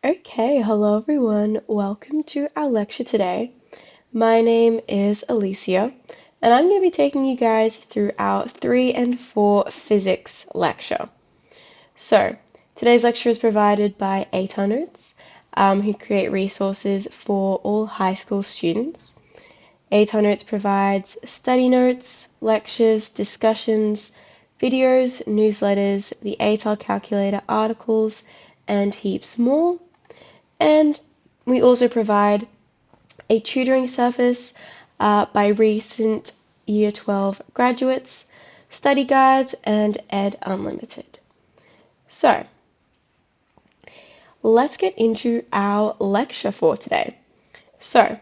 Okay, hello everyone. Welcome to our lecture today. My name is Alicia, and I'm going to be taking you guys through our 3 and 4 physics lecture. So, today's lecture is provided by ATAR Notes, who create resources for all high school students. ATAR Notes provides study notes, lectures, discussions, videos, newsletters, the ATAR calculator articles, and heaps more. And we also provide a tutoring service by recent Year 12 graduates, study guides, and Ed Unlimited. So, let's get into our lecture for today. So,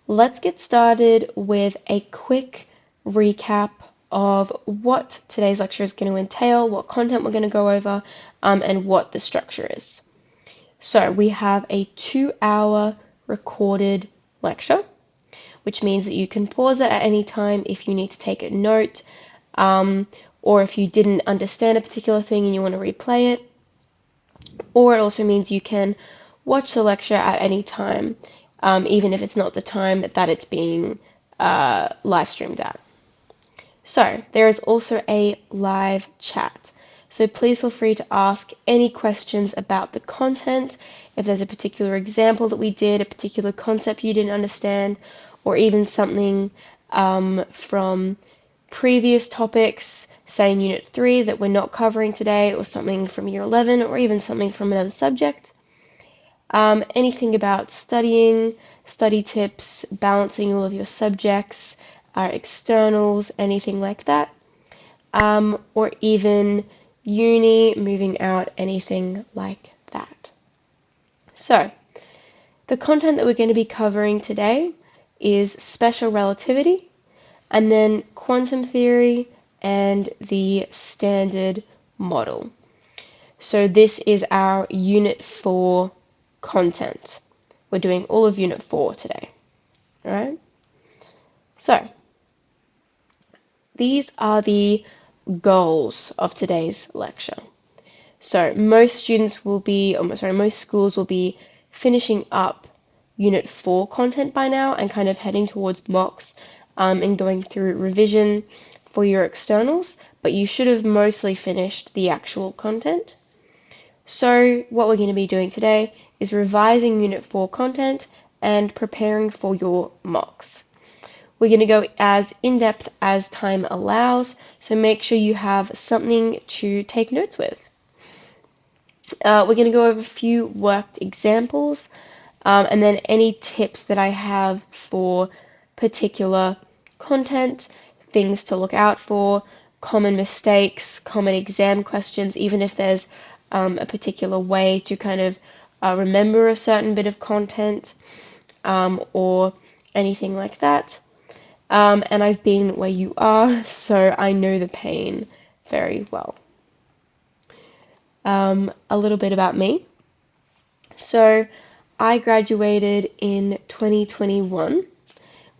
let's get started with a quick recap of what today's lecture is going to entail, what content we're going to go over, and what the structure is. So we have a 2-hour recorded lecture, which means that you can pause it at any time if you need to take a note, or if you didn't understand a particular thing and you want to replay it. Or it also means you can watch the lecture at any time, even if it's not the time that it's being live streamed at. So there is also a live chat. So please feel free to ask any questions about the content, if there's a particular example that we did, a particular concept you didn't understand, or even something from previous topics, say in Unit 3 that we're not covering today, or something from Year 11, or even something from another subject. Anything about studying, study tips, balancing all of your subjects, externals, anything like that, or even uni, moving out, anything like that. So, the content that we're going to be covering today is special relativity, and then quantum theory and the standard model. So this is our Unit 4 content. We're doing all of Unit 4 today. Alright? So, these are the goals of today's lecture. So most schools will be finishing up Unit 4 content by now and kind of heading towards mocks and going through revision for your externals, but you should have mostly finished the actual content. So what we're going to be doing today is revising Unit 4 content and preparing for your mocks. We're going to go as in-depth as time allows, so make sure you have something to take notes with. We're going to go over a few worked examples, and then any tips that I have for particular content, things to look out for, common mistakes, common exam questions, even if there's a particular way to kind of remember a certain bit of content, or anything like that. And I've been where you are, so I know the pain very well. A little bit about me. So I graduated in 2021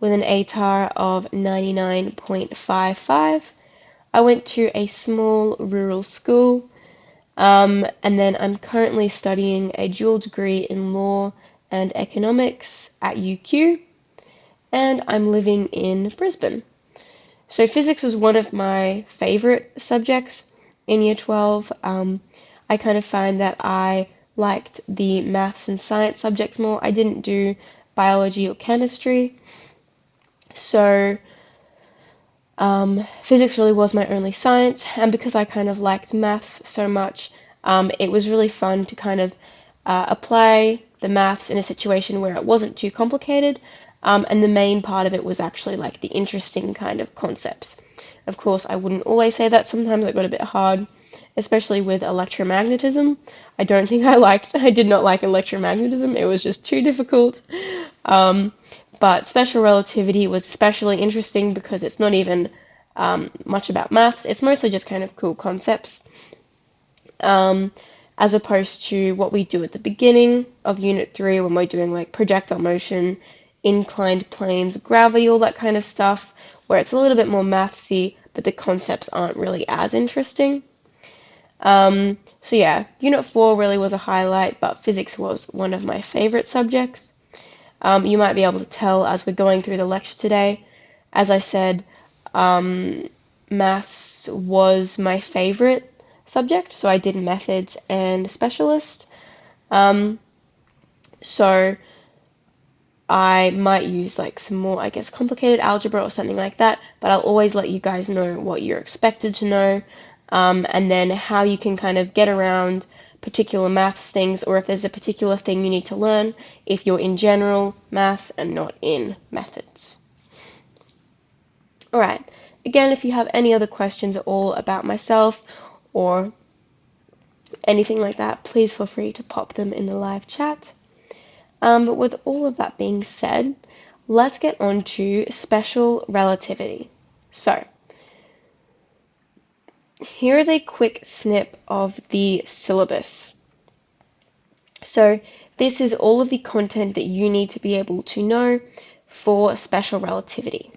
with an ATAR of 99.55. I went to a small rural school, and then I'm currently studying a dual degree in law and economics at UQ, and I'm living in Brisbane. So physics was one of my favorite subjects in Year 12. I kind of find that I liked the maths and science subjects more. I didn't do biology or chemistry. So physics really was my only science, and because I kind of liked maths so much, it was really fun to kind of apply the maths in a situation where it wasn't too complicated, and the main part of it was actually like the interesting kind of concepts. Of course, I wouldn't always say that. Sometimes it got a bit hard, especially with electromagnetism. I did not like electromagnetism. It was just too difficult. But special relativity was especially interesting because it's not even much about maths. It's mostly just kind of cool concepts. As opposed to what we do at the beginning of Unit 3 when we're doing like projectile motion, inclined planes, gravity, all that kind of stuff, where it's a little bit more mathsy, but the concepts aren't really as interesting. So yeah, Unit 4 really was a highlight, but physics was one of my favorite subjects. You might be able to tell as we're going through the lecture today. As I said, um, maths was my favorite subject, so I did methods and specialist. Um, so I might use like some more, I guess, complicated algebra or something like that, but I'll always let you guys know what you're expected to know, and then how you can kind of get around particular maths things, or if there's a particular thing you need to learn if you're in general maths and not in methods. Alright, again, if you have any other questions at all about myself or anything like that, please feel free to pop them in the live chat. But with all of that being said, let's get on to special relativity. So, here is a quick snip of the syllabus. So, this is all of the content that you need to be able to know for special relativity.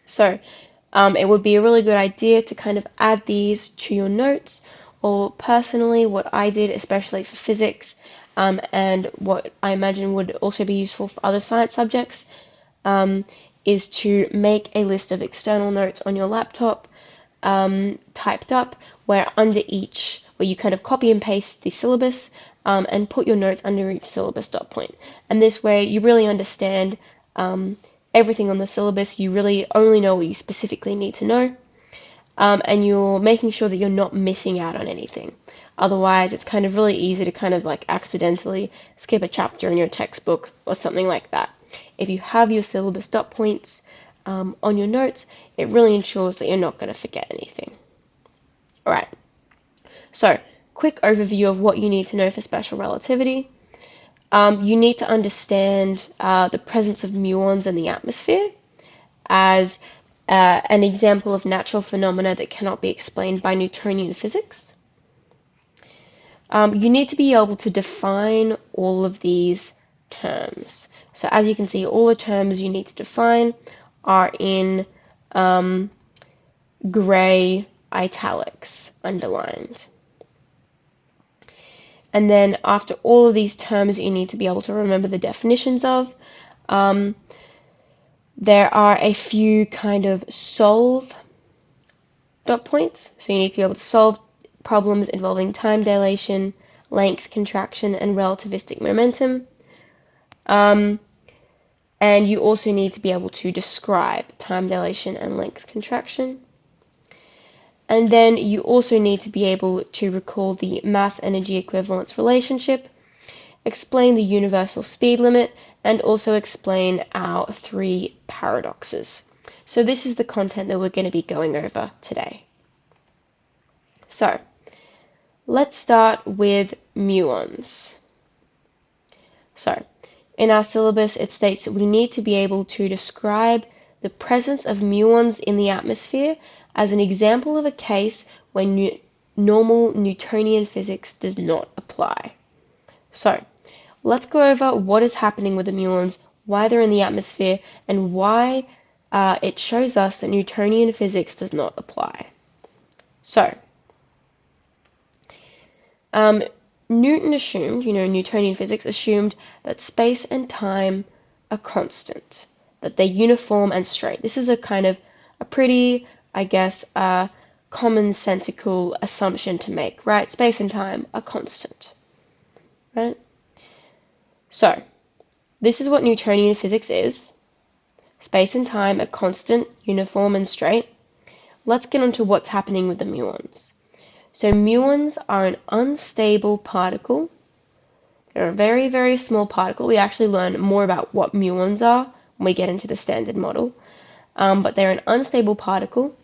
So, it would be a really good idea to kind of add these to your notes, or personally, what I did, especially for physics, and what I imagine would also be useful for other science subjects, is to make a list of external notes on your laptop, typed up, where you kind of copy and paste the syllabus, and put your notes under each syllabus dot point. And this way you really understand everything on the syllabus. You really only know what you specifically need to know, and you're making sure that you're not missing out on anything. Otherwise, it's kind of really easy to kind of like accidentally skip a chapter in your textbook or something like that. If you have your syllabus dot points on your notes, it really ensures that you're not going to forget anything. Alright, so quick overview of what you need to know for special relativity. You need to understand the presence of muons in the atmosphere as an example of natural phenomena that cannot be explained by Newtonian physics. You need to be able to define all of these terms. So as you can see, all the terms you need to define are in gray italics underlined. And then after all of these terms you need to be able to remember the definitions of. There are a few kind of solve dot points. So you need to be able to solve problems involving time dilation, length contraction, and relativistic momentum. And you also need to be able to describe time dilation and length contraction. And then you also need to be able to recall the mass-energy equivalence relationship, explain the universal speed limit, and also explain our three paradoxes. So this is the content that we're going to be going over today. So, let's start with muons. So, in our syllabus, it states that we need to be able to describe the presence of muons in the atmosphere as an example of a case when normal Newtonian physics does not apply. So, let's go over what is happening with the muons, why they're in the atmosphere, and why it shows us that Newtonian physics does not apply. So, Newton assumed, Newtonian physics assumed that space and time are constant, that they're uniform and straight. This is a kind of a pretty, I guess, commonsensical assumption to make, right? Space and time are constant, right? So, this is what Newtonian physics is. Space and time are constant, uniform, and straight. Let's get on to what's happening with the muons. So muons are an unstable particle. They're a very, very small particle. We actually learn more about what muons are when we get into the standard model. But they're an unstable particle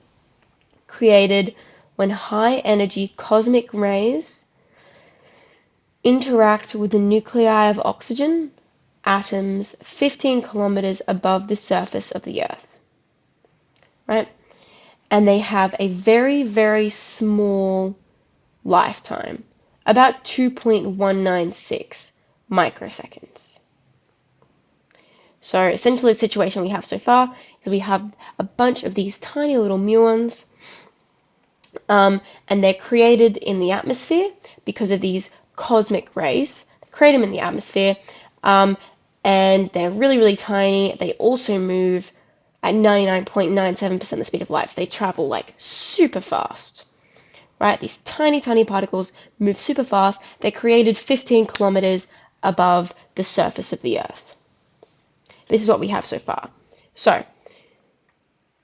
created when high energy cosmic rays interact with the nuclei of oxygen atoms 15 kilometers above the surface of the Earth. Right? And they have a very, very small lifetime, about 2.196 microseconds. So essentially the situation we have so far is we have a bunch of these tiny little muons, and they're created in the atmosphere because of these cosmic rays. They create them in the atmosphere, um, and they're really, really tiny. They also move at 99.97% the speed of light, so they travel like super fast. Right? These tiny, tiny particles move super fast. They're created 15 kilometers above the surface of the Earth. This is what we have so far. So,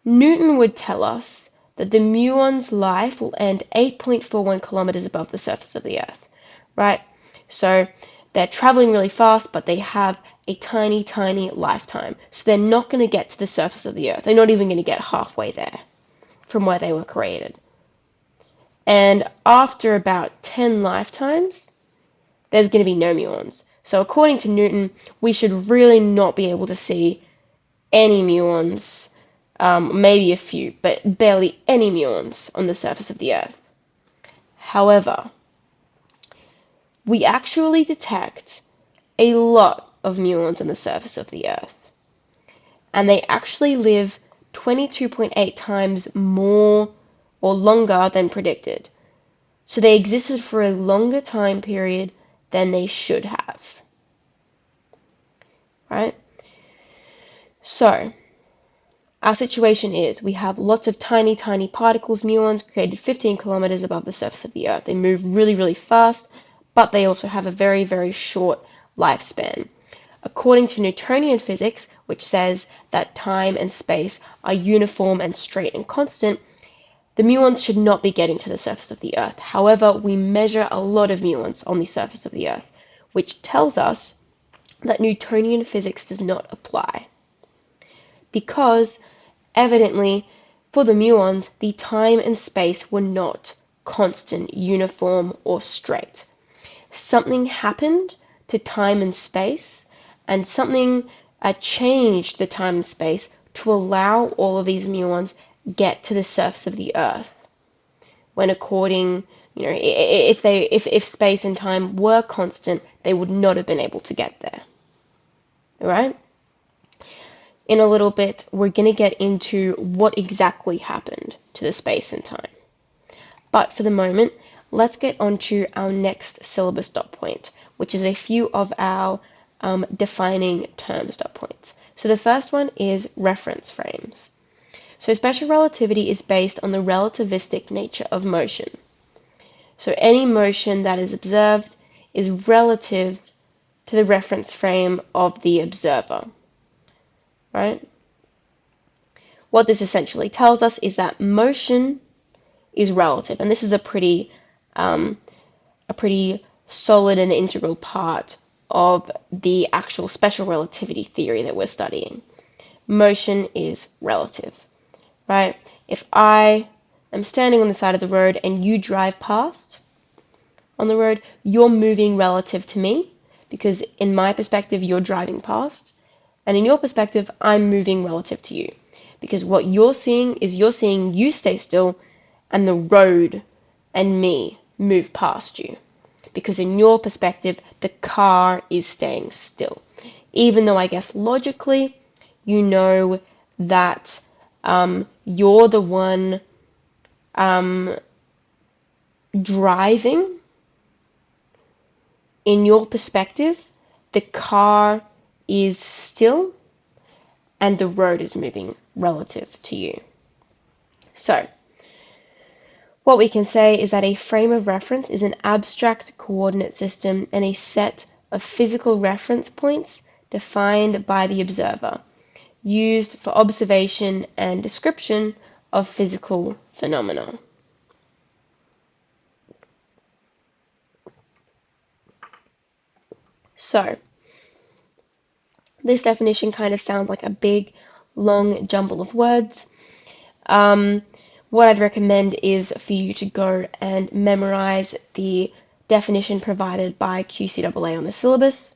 Newton would tell us that the muon's life will end 8.41 kilometers above the surface of the Earth, right? So they're traveling really fast, but they have a tiny, tiny lifetime. So they're not going to get to the surface of the Earth. They're not even going to get halfway there from where they were created. And after about 10 lifetimes, there's going to be no muons. So according to Newton, we should really not be able to see any muons, maybe a few, but barely any muons on the surface of the Earth. However, we actually detect a lot of muons on the surface of the Earth, and they actually live 22.8 times more or longer than predicted. So they existed for a longer time period than they should have. Right? So, our situation is we have lots of tiny, tiny particles, muons, created 15 kilometers above the surface of the Earth. They move really, really fast, but they also have a very, very short lifespan. According to Newtonian physics, which says that time and space are uniform and straight and constant, the muons should not be getting to the surface of the Earth. However, we measure a lot of muons on the surface of the Earth, which tells us that Newtonian physics does not apply. Because, evidently, for the muons, the time and space were not constant, uniform, or straight. Something happened to time and space, and something changed the time and space to allow all of these muons get to the surface of the Earth. When according, if space and time were constant, they would not have been able to get there. All right? In a little bit, we're going to get into what exactly happened to the space and time. But for the moment, let's get on to our next syllabus dot point, which is a few of our defining terms dot points. So the first one is reference frames. So special relativity is based on the relativistic nature of motion. So any motion that is observed is relative to the reference frame of the observer. Right? What this essentially tells us is that motion is relative, and this is a pretty solid and integral part of the actual special relativity theory that we're studying. Motion is relative, right? If I am standing on the side of the road and you drive past on the road, you're moving relative to me because in my perspective, you're driving past. And in your perspective, I'm moving relative to you. Because what you're seeing is you're seeing you stay still and the road and me move past you. Because in your perspective, the car is staying still. Even though I guess logically, you know that you're the one driving. In your perspective, the car is still and the road is moving relative to you. So, what we can say is that a frame of reference is an abstract coordinate system and a set of physical reference points defined by the observer, used for observation and description of physical phenomena. So, this definition kind of sounds like a big, long jumble of words. What I'd recommend is for you to go and memorize the definition provided by QCEE on the syllabus.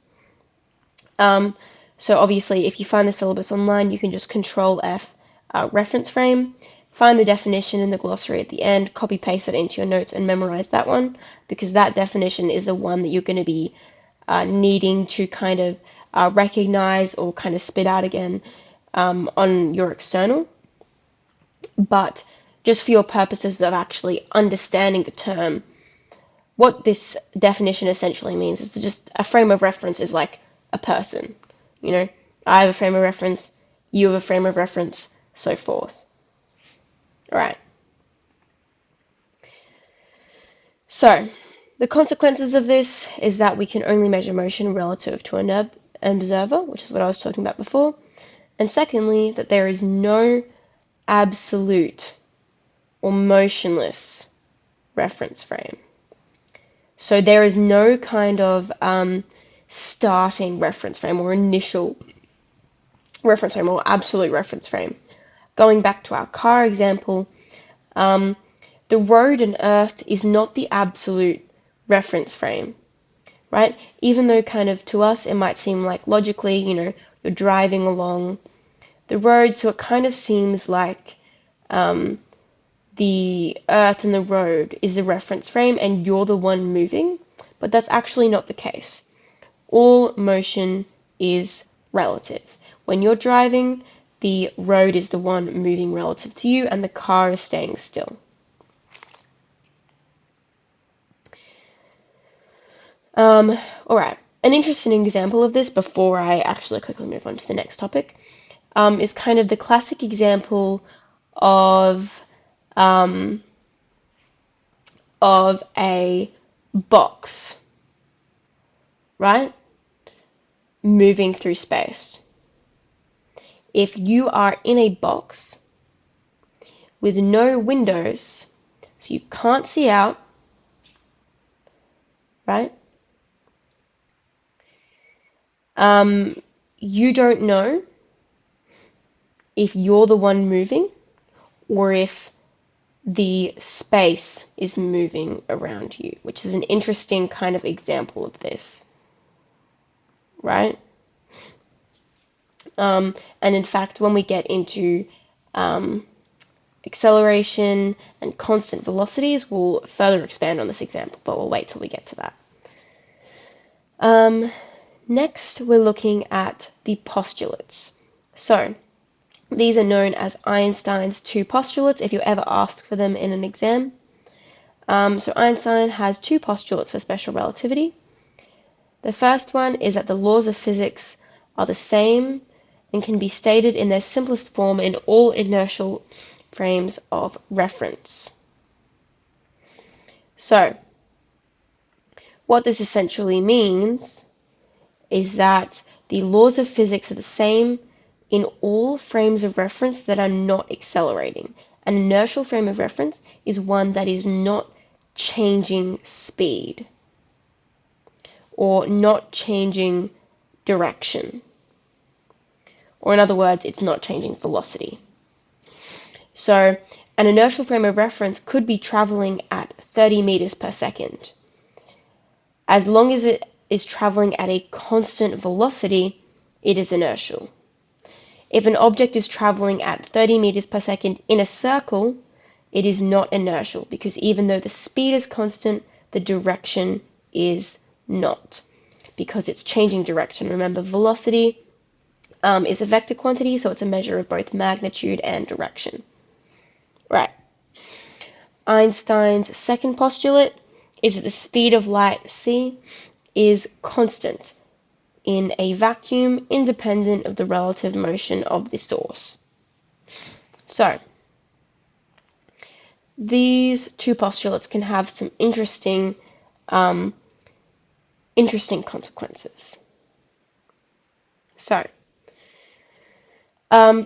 So obviously, if you find the syllabus online, you can just Control F reference frame, find the definition in the glossary at the end, copy paste it into your notes and memorize that one, because that definition is the one that you're going to be needing to kind of recognize or kind of spit out again on your external. But just for your purposes of actually understanding the term, what this definition essentially means is just a frame of reference is like a person. You know, I have a frame of reference, you have a frame of reference, so forth. All right. So, the consequences of this is that we can only measure motion relative to an observer, which is what I was talking about before. And secondly, that there is no absolute or motionless reference frame. So there is no kind of starting reference frame or initial reference frame or absolute reference frame. Going back to our car example, the road and earth is not the absolute reference frame, right? Even though kind of to us it might seem like logically, you know, you're driving along the road, so it kind of seems like the earth and the road is the reference frame and you're the one moving, but that's actually not the case. All motion is relative. When you're driving, the road is the one moving relative to you and the car is staying still. All right, an interesting example of this before I actually quickly move on to the next topic is kind of the classic example of a box, right? Moving through space. If you are in a box with no windows, so you can't see out, right? You don't know if you're the one moving or if the space is moving around you, which is an interesting kind of example of this, right? And in fact, when we get into acceleration and constant velocities, we'll further expand on this example, but we'll wait till we get to that. Next, we're looking at the postulates. So, these are known as Einstein's two postulates if you're ever asked for them in an exam. So Einstein has two postulates for special relativity. The first one is that the laws of physics are the same and can be stated in their simplest form in all inertial frames of reference. So, what this essentially means is that the laws of physics are the same in all frames of reference that are not accelerating. An inertial frame of reference is one that is not changing speed or not changing direction. Or in other words, it's not changing velocity. So an inertial frame of reference could be traveling at 30 meters per second. As long as it is traveling at a constant velocity, it is inertial. If an object is traveling at 30 meters per second in a circle, it is not inertial because even though the speed is constant, the direction is not because it's changing direction. Remember, velocity is a vector quantity, so it's a measure of both magnitude and direction. Right. Einstein's second postulate is that the speed of light, c, is constant in a vacuum independent of the relative motion of the source. So, these two postulates can have some interesting consequences. So,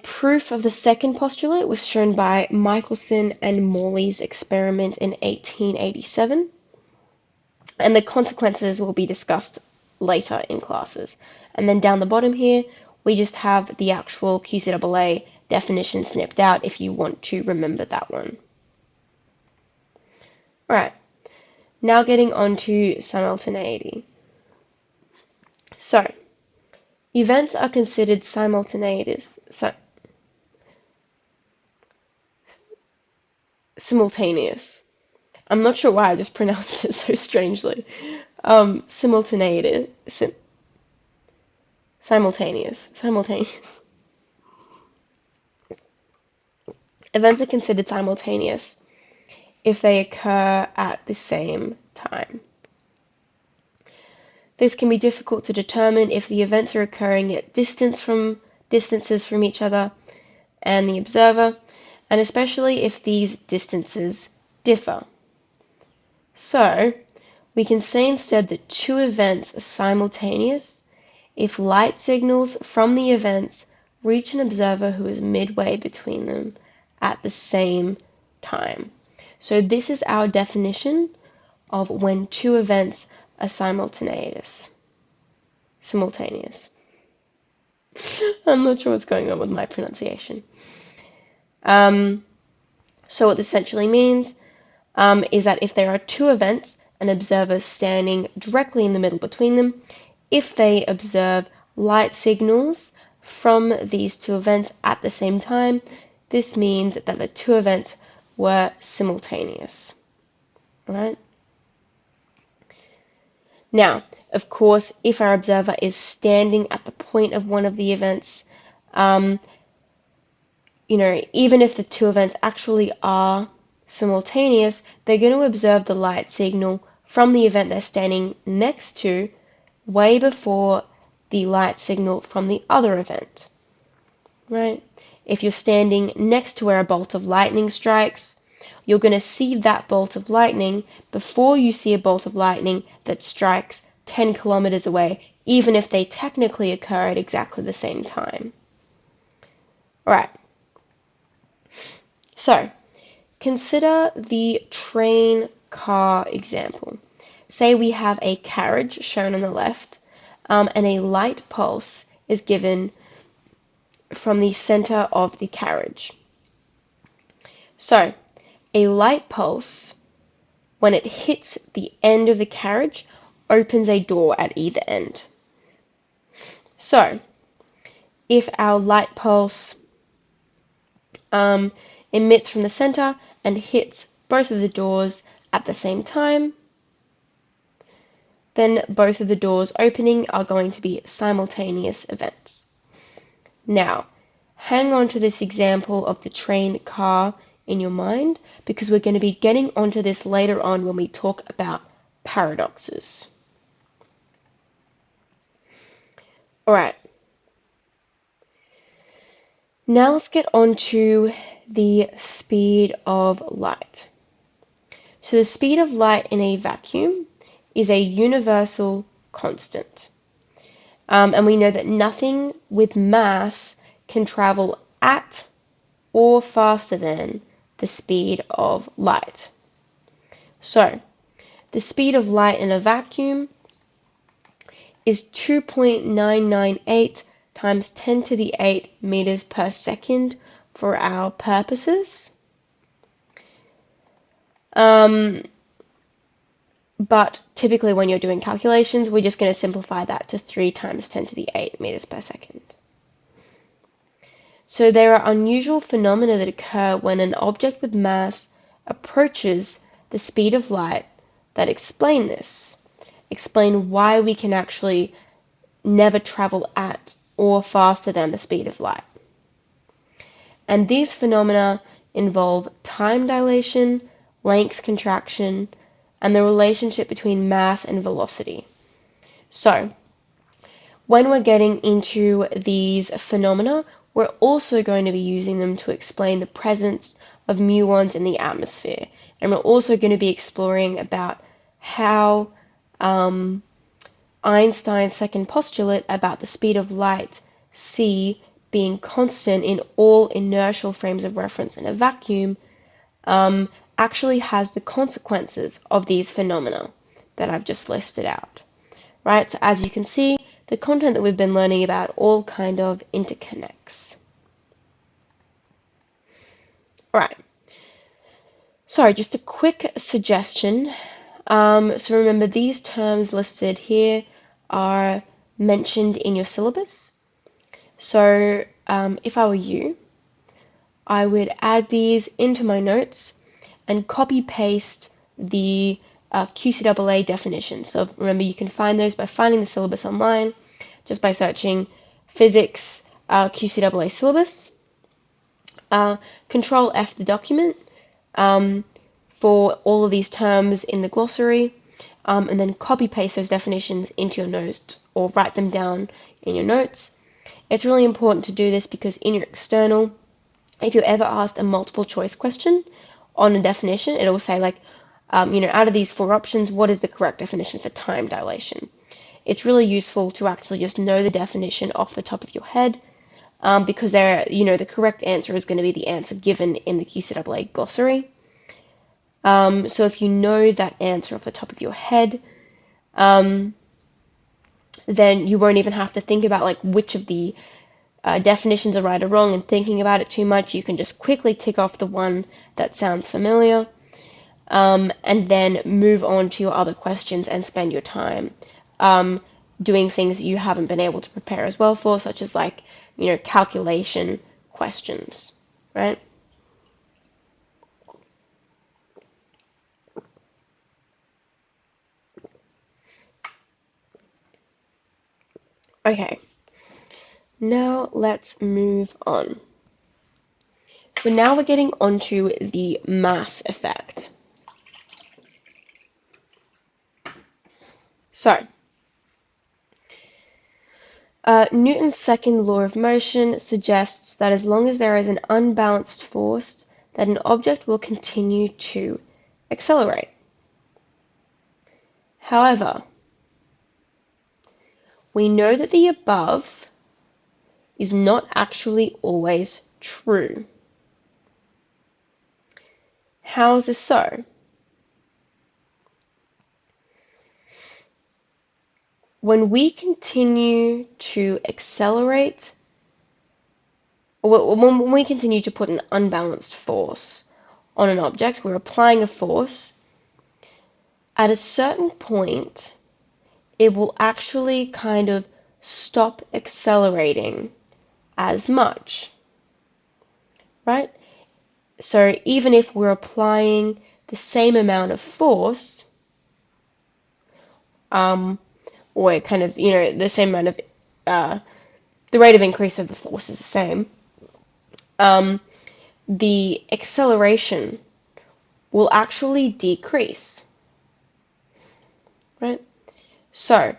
proof of the second postulate was shown by Michelson and Morley's experiment in 1887, and the consequences will be discussed later in classes. And then down the bottom here, we just have the actual QCEE definition snipped out if you want to remember that one. Alright, now getting on to simultaneity. So, events are considered simultaneous. I'm not sure why I just pronounced it so strangely. Simultaneous. Events are considered simultaneous if they occur at the same time. This can be difficult to determine if the events are occurring at distances from each other and the observer, and especially if these distances differ. So, we can say instead that two events are simultaneous if light signals from the events reach an observer who is midway between them at the same time. So this is our definition of when two events are simultaneous. I'm not sure what's going on with my pronunciation. So what this essentially means is that if there are two events, an observer standing directly in the middle between them, if they observe light signals from these two events at the same time, this means that the two events were simultaneous. Right? Now, of course, if our observer is standing at the point of one of the events, even if the two events actually are simultaneous, they're going to observe the light signal from the event they're standing next to way before the light signal from the other event, right? If you're standing next to where a bolt of lightning strikes, you're going to see that bolt of lightning before you see a bolt of lightning that strikes 10 kilometers away, even if they technically occur at exactly the same time. Alright, so consider the train-car example. Say we have a carriage shown on the left, and a light pulse is given from the center of the carriage. So, a light pulse, when it hits the end of the carriage, opens a door at either end. So, if our light pulse emits from the center and hits both of the doors at the same time, then both of the doors opening are going to be simultaneous events. Now, hang on to this example of the train car in your mind, because we're going to be getting onto this later on when we talk about paradoxes. Alright, now let's get on to the speed of light. So the speed of light in a vacuum is a universal constant. And we know that nothing with mass can travel at or faster than the speed of light. So, the speed of light in a vacuum is 2.998 times 10 to the 8 meters per second for our purposes. But typically when you're doing calculations, we're just going to simplify that to 3 times 10 to the 8 meters per second. So there are unusual phenomena that occur when an object with mass approaches the speed of light that explain this. Explain why we can actually never travel at or faster than the speed of light. And these phenomena involve time dilation, length contraction, and the relationship between mass and velocity. So, when we're getting into these phenomena, we're also going to be using them to explain the presence of muons in the atmosphere. And we're also going to be exploring about how Einstein's second postulate about the speed of light, c, being constant in all inertial frames of reference in a vacuum, actually has the consequences of these phenomena that I've just listed out. Right, so as you can see, the content that we've been learning about all kind of interconnects. Alright, sorry, just a quick suggestion. So remember, these terms listed here are mentioned in your syllabus. So if I were you, I would add these into my notes and copy paste the QCEE definition. So remember, you can find those by finding the syllabus online, just by searching Physics QCEE syllabus. Control F the document for all of these terms in the glossary, and then copy paste those definitions into your notes or write them down in your notes. It's really important to do this because in your external, if you're ever asked a multiple choice question on a definition, it will say like, out of these 4 options, what is the correct definition for time dilation? It's really useful to actually just know the definition off the top of your head, because the correct answer is going to be the answer given in the QCEE glossary. So if you know that answer off the top of your head, then you won't even have to think about like which of the definitions are right or wrong and thinking about it too much. You can just quickly tick off the one that sounds familiar, and then move on to your other questions and spend your time doing things you haven't been able to prepare as well for, such as like, calculation questions, right? Okay, now let's move on. So now we're getting onto the mass effect. So, Newton's second law of motion suggests that as long as there is an unbalanced force, that an object will continue to accelerate. However, we know that the above is not actually always true. How is this so? When we continue to accelerate, or when we continue to put an unbalanced force on an object, we're applying a force. At a certain point, it will actually kind of stop accelerating as much, right? So even if we're applying the same amount of force, or kind of, the same amount of, the rate of increase of the force is the same, the acceleration will actually decrease, right? So,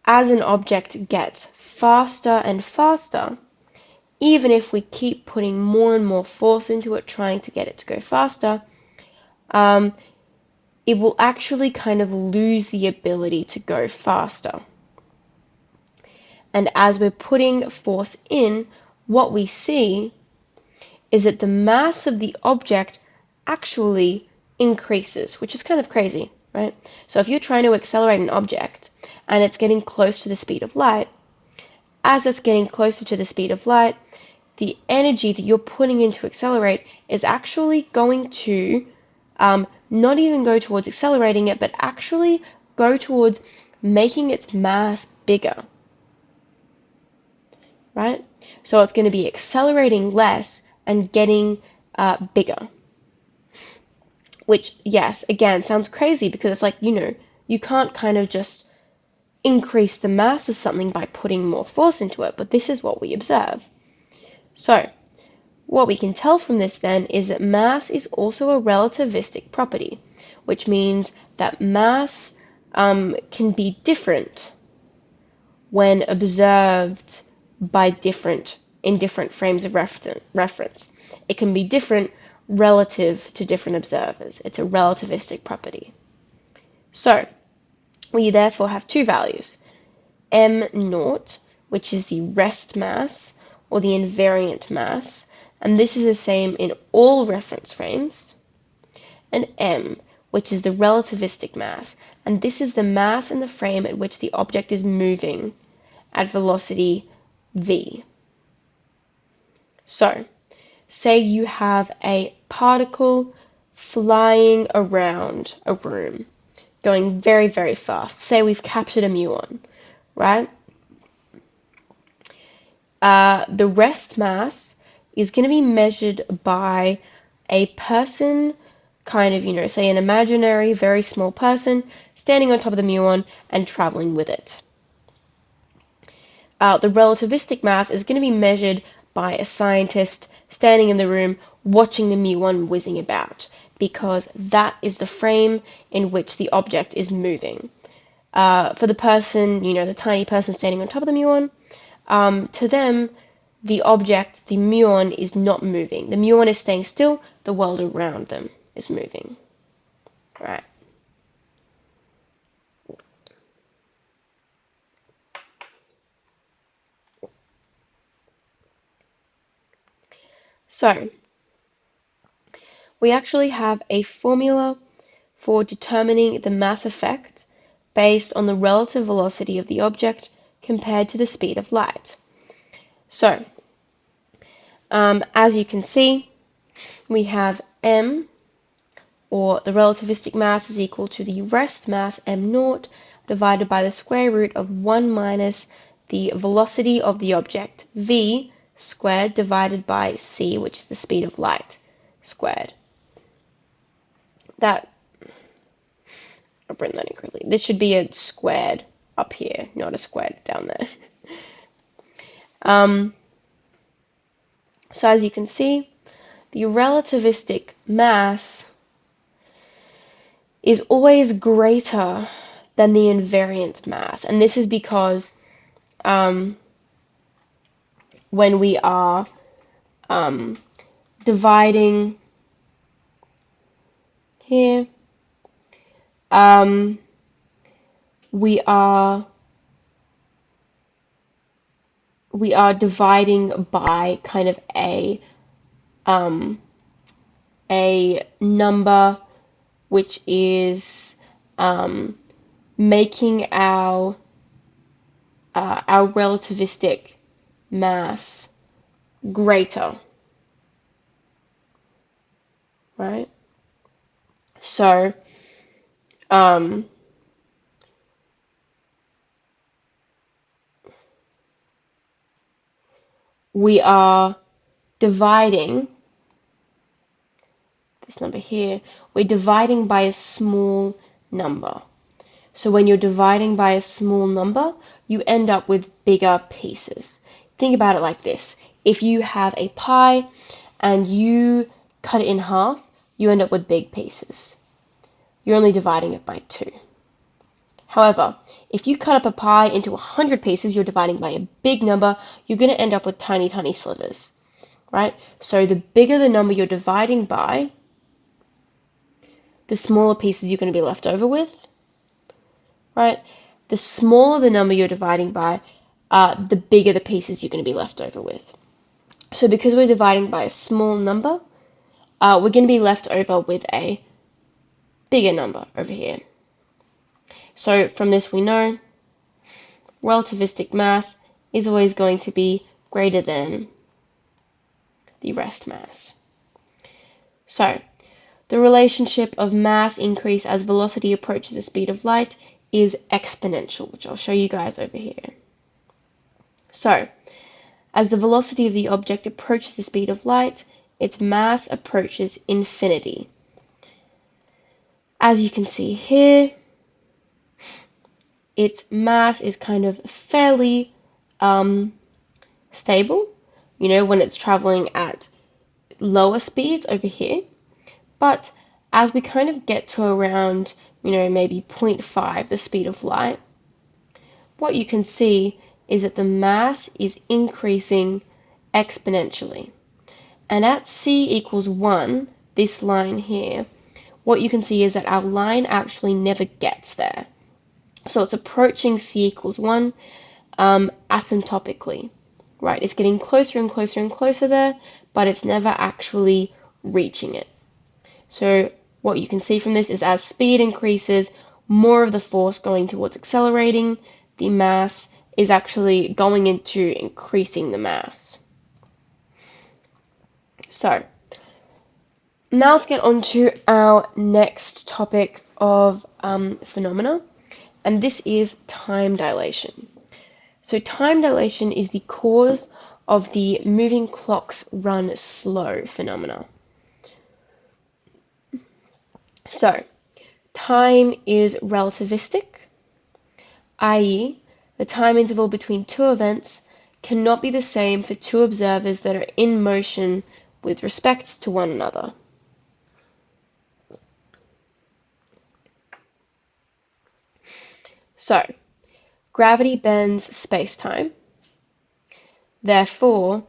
as an object gets faster and faster, even if we keep putting more and more force into it, trying to get it to go faster, it will actually kind of lose the ability to go faster. And as we're putting force in, what we see is that the mass of the object actually increases, which is kind of crazy, right? So if you're trying to accelerate an object and it's getting close to the speed of light, as it's getting closer to the speed of light, the energy that you're putting in to accelerate is actually going to not even go towards accelerating it, but actually go towards making its mass bigger, right? So it's going to be accelerating less and getting bigger. Which, yes, again, sounds crazy because it's like, you can't kind of just increase the mass of something by putting more force into it, but this is what we observe. So, what we can tell from this then is that mass is also a relativistic property, which means that mass can be different when observed in different frames of reference. It can be different relative to different observers. It's a relativistic property. So, we therefore have 2 values, m0, which is the rest mass, or the invariant mass, and this is the same in all reference frames, and m, which is the relativistic mass, and this is the mass in the frame at which the object is moving at velocity v. So, say you have a particle flying around a room, going very, very fast. Say we've captured a muon, right? The rest mass is going to be measured by a person, kind of, say an imaginary, very small person, standing on top of the muon and traveling with it. The relativistic mass is going to be measured by a scientist standing in the room watching the muon whizzing about, because that is the frame in which the object is moving. For the person, the tiny person standing on top of the muon, to them, the object, the muon, is not moving. The muon is staying still, the world around them is moving. Right. So, we actually have a formula for determining the mass effect based on the relative velocity of the object compared to the speed of light. So, as you can see, we have m, or the relativistic mass, is equal to the rest mass m0 divided by the square root of 1 minus the velocity of the object, v, squared, divided by c, which is the speed of light, squared. I'll bring that in quickly. This should be a squared up here, not a squared down there. So as you can see, the relativistic mass is always greater than the invariant mass. And this is because when we are dividing here, we are dividing by kind of a number which is making our relativistic mass greater, right? So we are dividing this number here, we're dividing by a small number. So when you're dividing by a small number, you end up with bigger pieces. Think about it like this. If you have a pie and you cut it in half, you end up with big pieces. You're only dividing it by 2. However, if you cut up a pie into 100 pieces, you're dividing by a big number, you're going to end up with tiny, tiny slivers, right? So the bigger the number you're dividing by, the smaller pieces you're going to be left over with, right? The smaller the number you're dividing by, the bigger the pieces you're going to be left over with. So because we're dividing by a small number, we're going to be left over with a bigger number over here. So from this we know relativistic mass is always going to be greater than the rest mass. So the relationship of mass increase as velocity approaches the speed of light is exponential, which I'll show you guys over here. So, as the velocity of the object approaches the speed of light, its mass approaches infinity. As you can see here, its mass is kind of fairly stable, when it's traveling at lower speeds over here. But as we kind of get to around, maybe 0.5, the speed of light, what you can see is that the mass is increasing exponentially. And at c equals 1, this line here, what you can see is that our line actually never gets there. So it's approaching c equals 1 asymptotically, right? It's getting closer and closer and closer there, but it's never actually reaching it. So what you can see from this is as speed increases, more of the force going towards accelerating, the mass is actually going into increasing the mass. So now let's get on to our next topic of phenomena, and this is time dilation. So time dilation is the cause of the moving clocks run slow phenomena. So, time is relativistic, i.e., the time interval between two events cannot be the same for two observers that are in motion with respect to one another. So, gravity bends space-time. Therefore,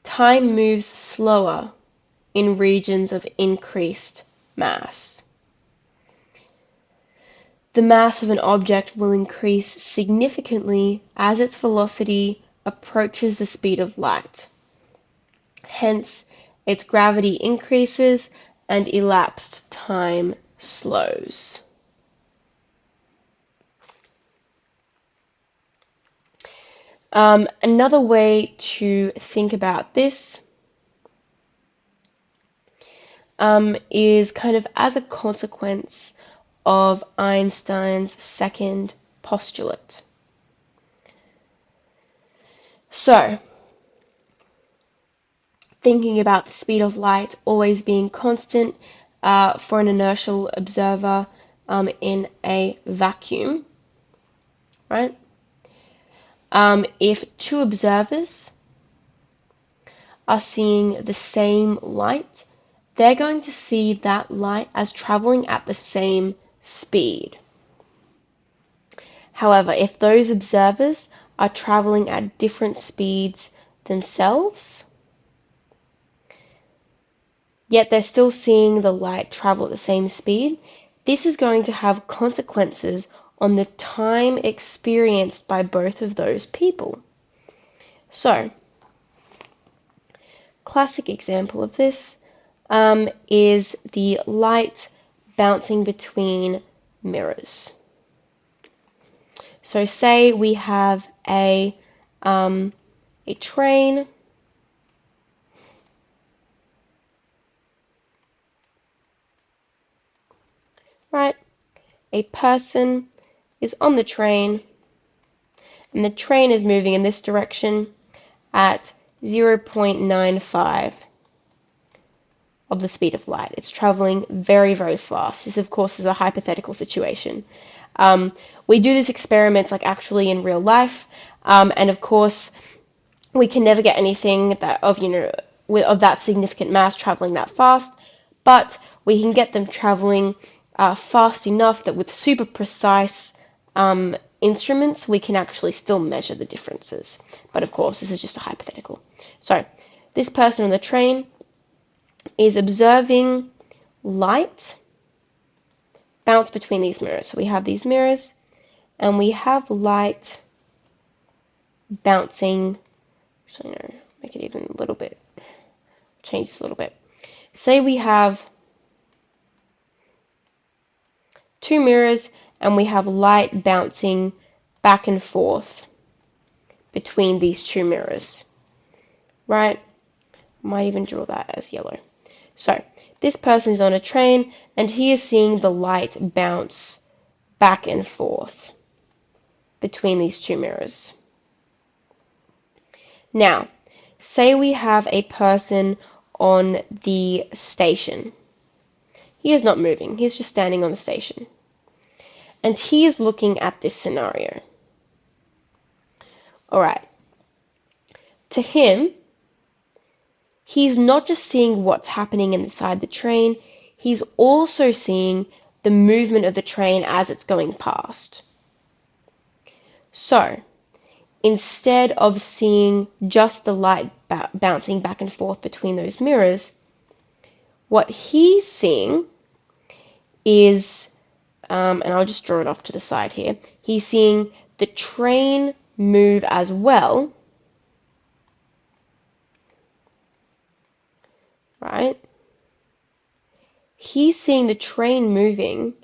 time moves slower in regions of increased mass. The mass of an object will increase significantly as its velocity approaches the speed of light. Hence, its gravity increases and elapsed time slows. Another way to think about this is kind of as a consequence of Einstein's second postulate. So, thinking about the speed of light always being constant for an inertial observer in a vacuum, right? If two observers are seeing the same light, they're going to see that light as traveling at the same speed. However, if those observers are traveling at different speeds themselves, yet they're still seeing the light travel at the same speed, this is going to have consequences on the time experienced by both of those people. So, classic example of this is the light bouncing between mirrors. So say we have a train, right? A person is on the train, and the train is moving in this direction at 0.95 of the speed of light. It's traveling very, very fast. This, of course, is a hypothetical situation. We do these experiments like actually in real life, and of course, we can never get anything that of that significant mass traveling that fast, but we can get them traveling fast enough that with super precise instruments we can actually still measure the differences. But of course, this is just a hypothetical. So this person on the train is observing light bounce between these mirrors. So we have these mirrors and we have light bouncing. Actually, no, make it even a little bit, change this a little bit. Say we have two mirrors and we have light bouncing back and forth between these two mirrors, right? Might even draw that as yellow. So this person is on a train and he is seeing the light bounce back and forth between these two mirrors. Now, say we have a person on the station. He is not moving, he's just standing on the station. And he is looking at this scenario. Alright. To him, he's not just seeing what's happening inside the train, he's also seeing the movement of the train as it's going past. So, instead of seeing just the light bouncing back and forth between those mirrors, what he's seeing is, and I'll just draw it off to the side here, he's seeing the train move as well, right? He's seeing the train moving,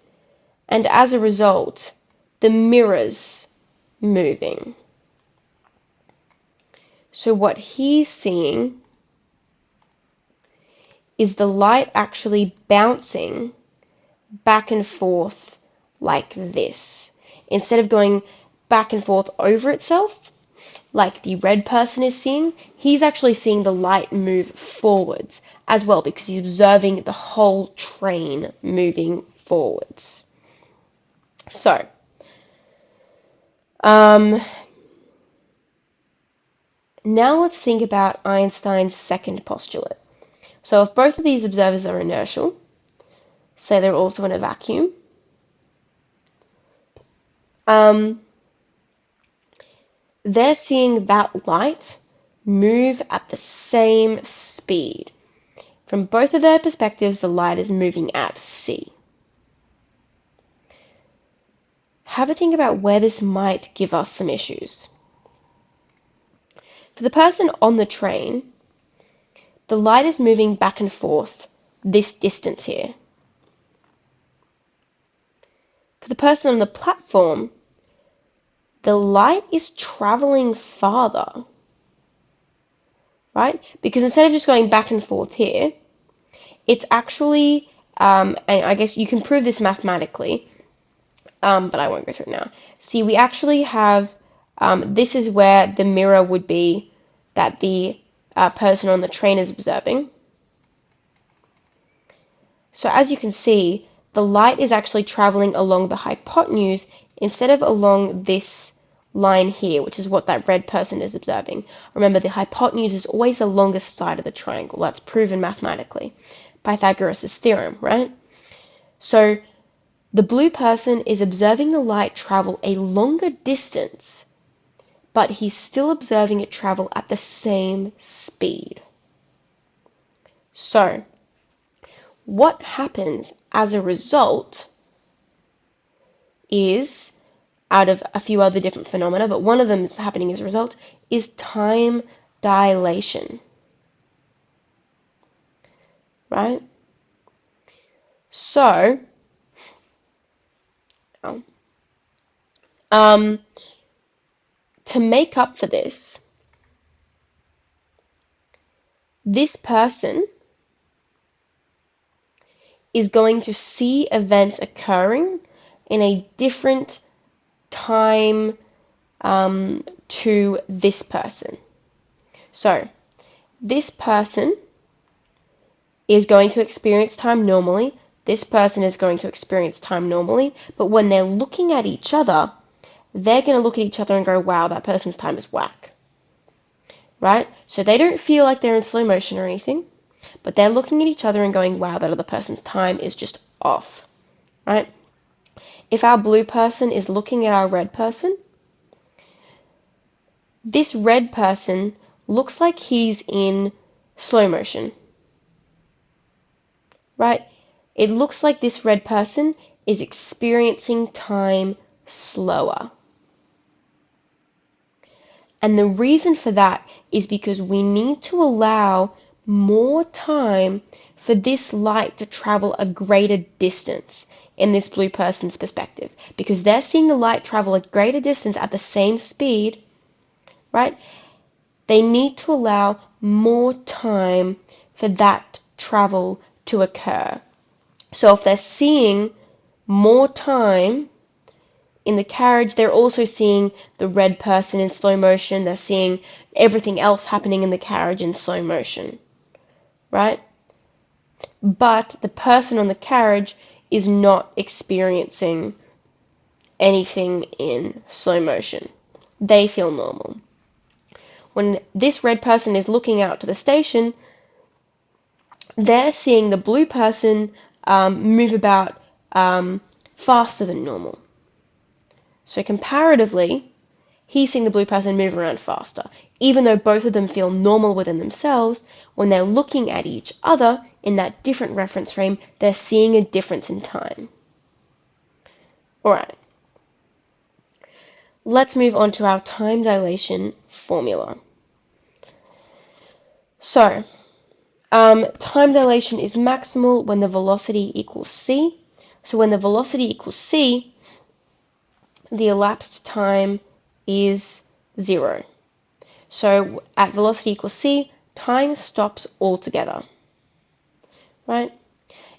and as a result, the mirrors moving. So what he's seeing is the light actually bouncing back and forth like this. Instead of going back and forth over itself, like the red person is seeing, he's actually seeing the light move forwards as well because he's observing the whole train moving forwards. So, now let's think about Einstein's second postulate. So if both of these observers are inertial, say they're also in a vacuum, they're seeing that light move at the same speed. From both of their perspectives, the light is moving at c. Have a think about where this might give us some issues. For the person on the train, the light is moving back and forth this distance here. For the person on the platform, the light is traveling farther, right? Because instead of just going back and forth here, it's actually, and I guess you can prove this mathematically, but I won't go through it now. See, we actually have, this is where the mirror would be that the person on the train is observing. So as you can see, the light is actually traveling along the hypotenuse instead of along this line here, which is what that red person is observing. Remember, the hypotenuse is always the longest side of the triangle. That's proven mathematically. Pythagoras' theorem, right? So the blue person is observing the light travel a longer distance, but he's still observing it travel at the same speed. So what happens as a result is, out of a few other different phenomena, but one of them is happening as a result, is time dilation. Right? So, to make up for this, this person is going to see events occurring in a different time to this person. So, this person is going to experience time normally. This person is going to experience time normally. But when they're looking at each other, they're going to look at each other and go, wow, that person's time is whack. Right? So they don't feel like they're in slow motion or anything, but they're looking at each other and going, wow, that other person's time is just off. Right? If our blue person is looking at our red person, this red person looks like he's in slow motion. Right? It looks like this red person is experiencing time slower. And the reason for that is because we need to allow more time for this light to travel a greater distance in this blue person's perspective. Because they're seeing the light travel a greater distance at the same speed, right? They need to allow more time for that travel to occur. So if they're seeing more time in the carriage, they're also seeing the red person in slow motion. They're seeing everything else happening in the carriage in slow motion, right? But the person on the carriage is not experiencing anything in slow motion. They feel normal. When this red person is looking out to the station, they're seeing the blue person move about faster than normal. So comparatively, he's seeing the blue person move around faster. Even though both of them feel normal within themselves, when they're looking at each other in that different reference frame, they're seeing a difference in time. Alright. Let's move on to our time dilation formula. So, time dilation is maximal when the velocity equals c. So when the velocity equals c, the elapsed time is 0. So at velocity equals c, time stops altogether. Right?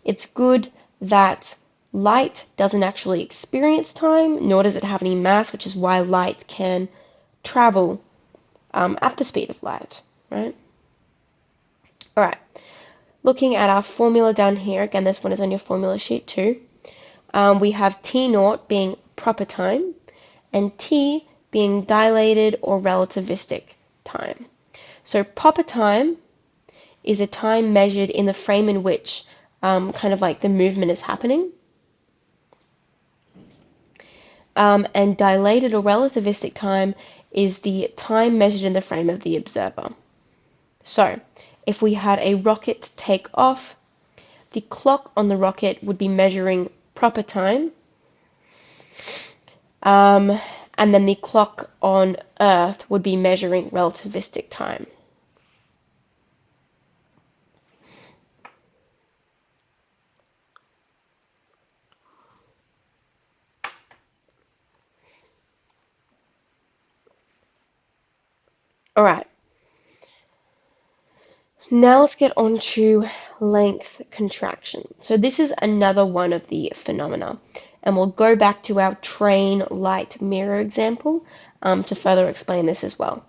It's good that light doesn't actually experience time, nor does it have any mass, which is why light can travel at the speed of light. Right? Alright. Looking at our formula down here, again this one is on your formula sheet too. We have T0 being proper time, and T being dilated or relativistic time. So proper time is the time measured in the frame in which kind of like the movement is happening. And dilated or relativistic time is the time measured in the frame of the observer. So, if we had a rocket take off, the clock on the rocket would be measuring proper time, and then the clock on Earth would be measuring relativistic time. Alright, now let's get on to length contraction. So this is another one of the phenomena, and we'll go back to our train light mirror example to further explain this as well.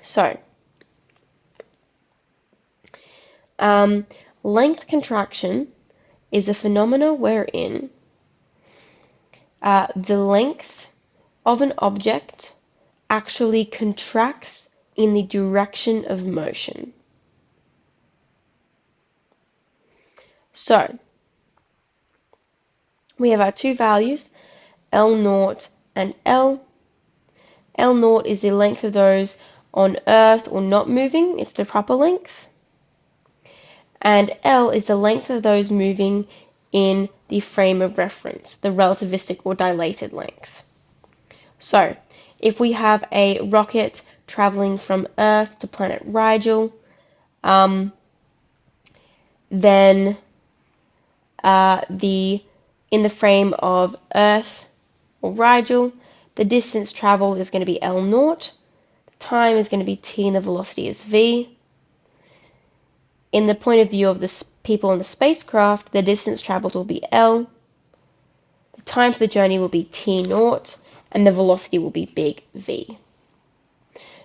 So, length contraction is a phenomena wherein the length of an object actually contracts in the direction of motion. So, we have our two values, L0 and L. L0 is the length of those on Earth or not moving, it's the proper length. And L is the length of those moving in the frame of reference, the relativistic or dilated length. So, if we have a rocket traveling from Earth to planet Rigel, then in the frame of Earth or Rigel, the distance traveled is going to be L0, the time is going to be t, and the velocity is v. In the point of view of the people in the spacecraft, the distance traveled will be L, the time for the journey will be t0, and the velocity will be big V.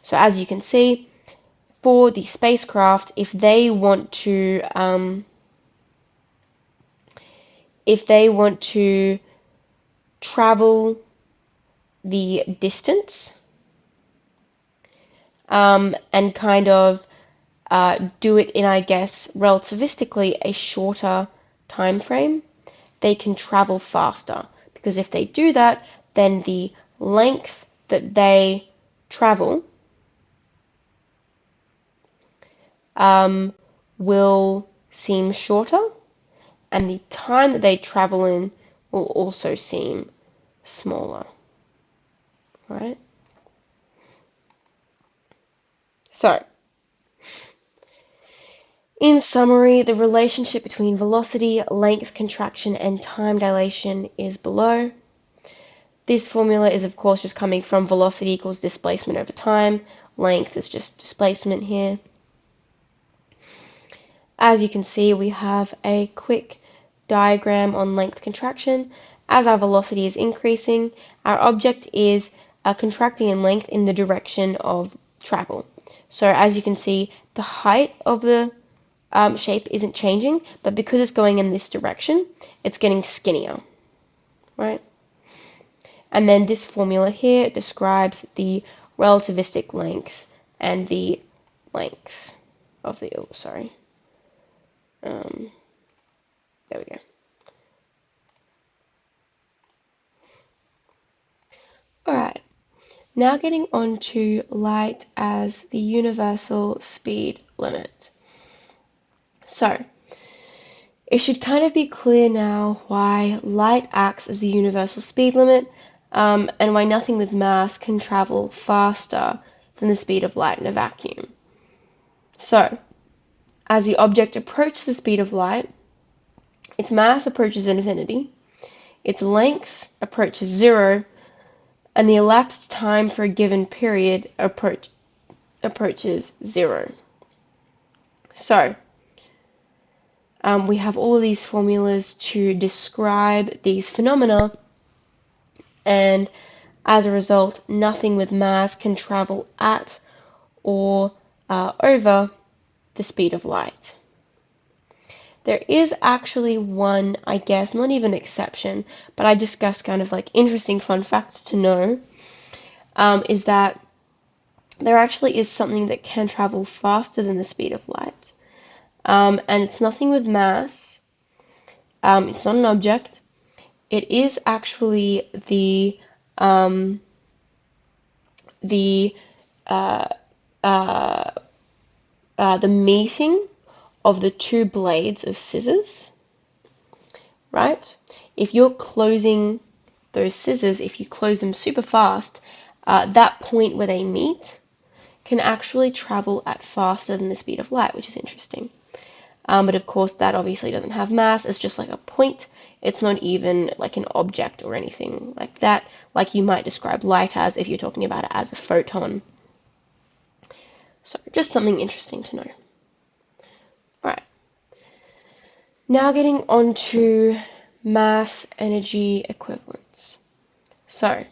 So as you can see, for the spacecraft, if they want to travel the distance and kind of do it in, I guess, relativistically a shorter time frame, they can travel faster. Because if they do that, then the length that they travel will seem shorter, and the time that they travel in will also seem smaller, right? So, in summary, the relationship between velocity, length contraction, and time dilation is below. This formula is, of course, just coming from velocity equals displacement over time. Length is just displacement here. As you can see, we have a quick diagram on length contraction. As our velocity is increasing, our object is contracting in length in the direction of travel. So as you can see, the height of the shape isn't changing, but because it's going in this direction, it's getting skinnier, right? And then this formula here describes the relativistic length and the length of the, oh, sorry. There we go. Alright, now getting on to light as the universal speed limit. So, it should kind of be clear now why light acts as the universal speed limit, and why nothing with mass can travel faster than the speed of light in a vacuum. So, as the object approaches the speed of light, its mass approaches infinity, its length approaches zero, and the elapsed time for a given period approaches zero. So, we have all of these formulas to describe these phenomena, and as a result, nothing with mass can travel at or over the speed of light. There is actually one, I guess, not even exception, but I discussed kind of like interesting fun facts to know, is that there actually is something that can travel faster than the speed of light, and it's nothing with mass. It's not an object. It is actually um, the uh, uh, the meeting of the two blades of scissors, right? If you're closing those scissors, if you close them super fast, that point where they meet can actually travel at faster than the speed of light, which is interesting. But of course, that obviously doesn't have mass. It's just like a point. It's not even like an object or anything like that, like you might describe light as if you're talking about it as a photon. So just something interesting to know. All right. Now getting on to mass energy equivalence. So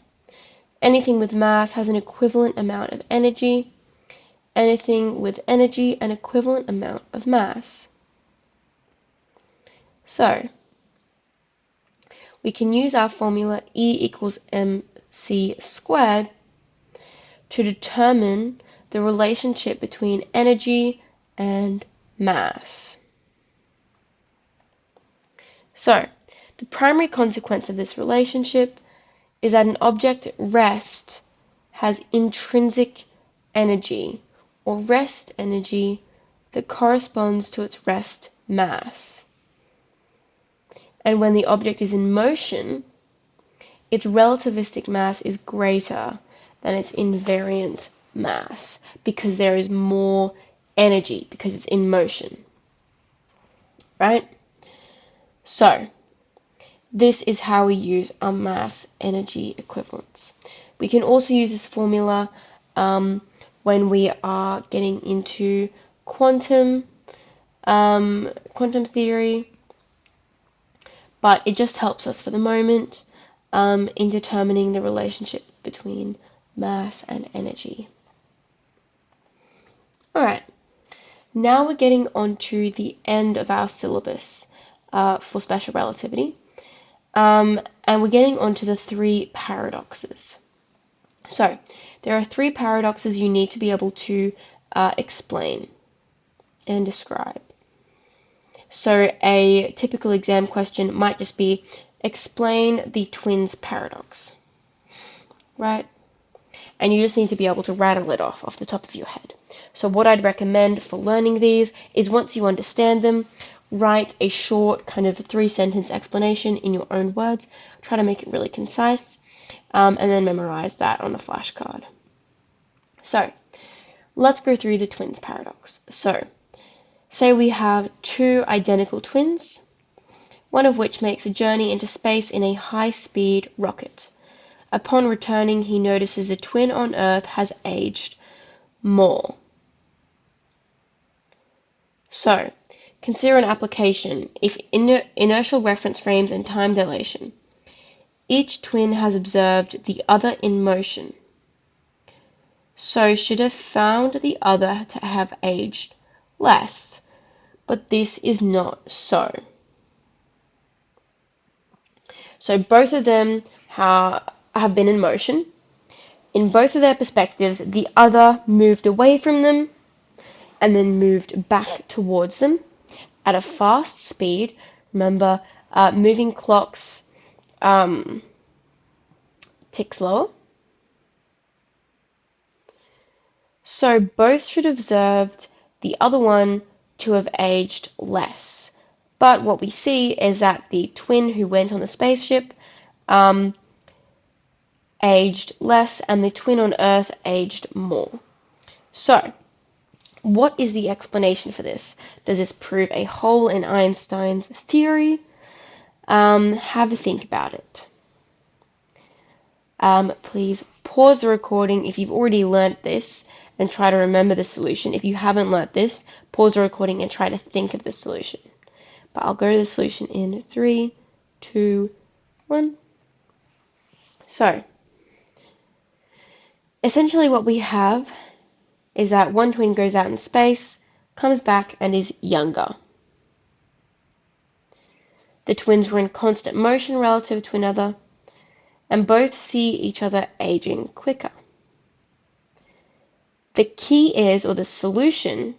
anything with mass has an equivalent amount of energy. Anything with energy, an equivalent amount of mass. So we can use our formula E equals mc squared to determine the relationship between energy and mass. So the primary consequence of this relationship is that an object at rest has intrinsic energy, or rest energy, that corresponds to its rest mass. And when the object is in motion, its relativistic mass is greater than its invariant mass because there is more energy because it's in motion, right? So this is how we use our mass energy equivalence. We can also use this formula when we are getting into quantum theory, but it just helps us for the moment in determining the relationship between mass and energy. Alright, now we're getting on to the end of our syllabus for special relativity, and we're getting on to the three paradoxes. So, there are three paradoxes you need to be able to explain and describe. So a typical exam question might just be, explain the twins paradox, right? And you just need to be able to rattle it off the top of your head. So what I'd recommend for learning these is once you understand them, write a short kind of 3-sentence explanation in your own words. Try to make it really concise, and then memorize that on a flashcard. So let's go through the twins paradox. So say we have two identical twins, one of which makes a journey into space in a high-speed rocket. Upon returning, he notices the twin on Earth has aged more. So, consider an application if inertial reference frames and time dilation. Each twin has observed the other in motion, so should have found the other to have aged less, but this is not so. So both of them have been in motion. In both of their perspectives, the other moved away from them and then moved back towards them at a fast speed. Remember, moving clocks tick slower. So both should have observed the other one to have aged less. But what we see is that the twin who went on the spaceship aged less and the twin on Earth aged more. So, what is the explanation for this? Does this prove a hole in Einstein's theory? Have a think about it. Please pause the recording if you've already learnt this and try to remember the solution. If you haven't learnt this, pause the recording and try to think of the solution. But I'll go to the solution in 3, 2, 1. So, essentially what we have is that one twin goes out in space, comes back, and is younger. The twins were in constant motion relative to another, and both see each other aging quicker. The key is, or the solution,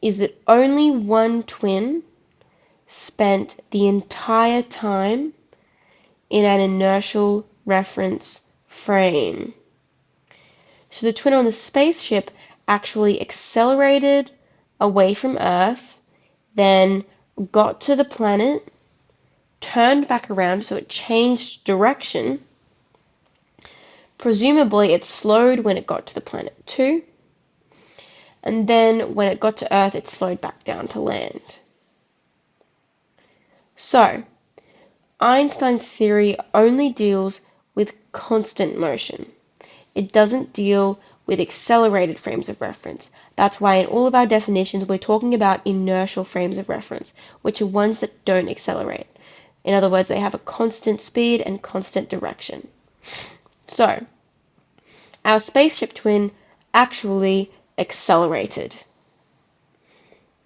is that only one twin spent the entire time in an inertial reference frame. So the twin on the spaceship actually accelerated away from Earth, then got to the planet, turned back around, so it changed direction. Presumably it slowed when it got to the planet too, and then when it got to Earth it slowed back down to land. So, Einstein's theory only deals with constant motion. It doesn't deal with accelerated frames of reference. That's why in all of our definitions we're talking about inertial frames of reference, which are ones that don't accelerate. In other words, they have a constant speed and constant direction. So, our spaceship twin actually accelerated.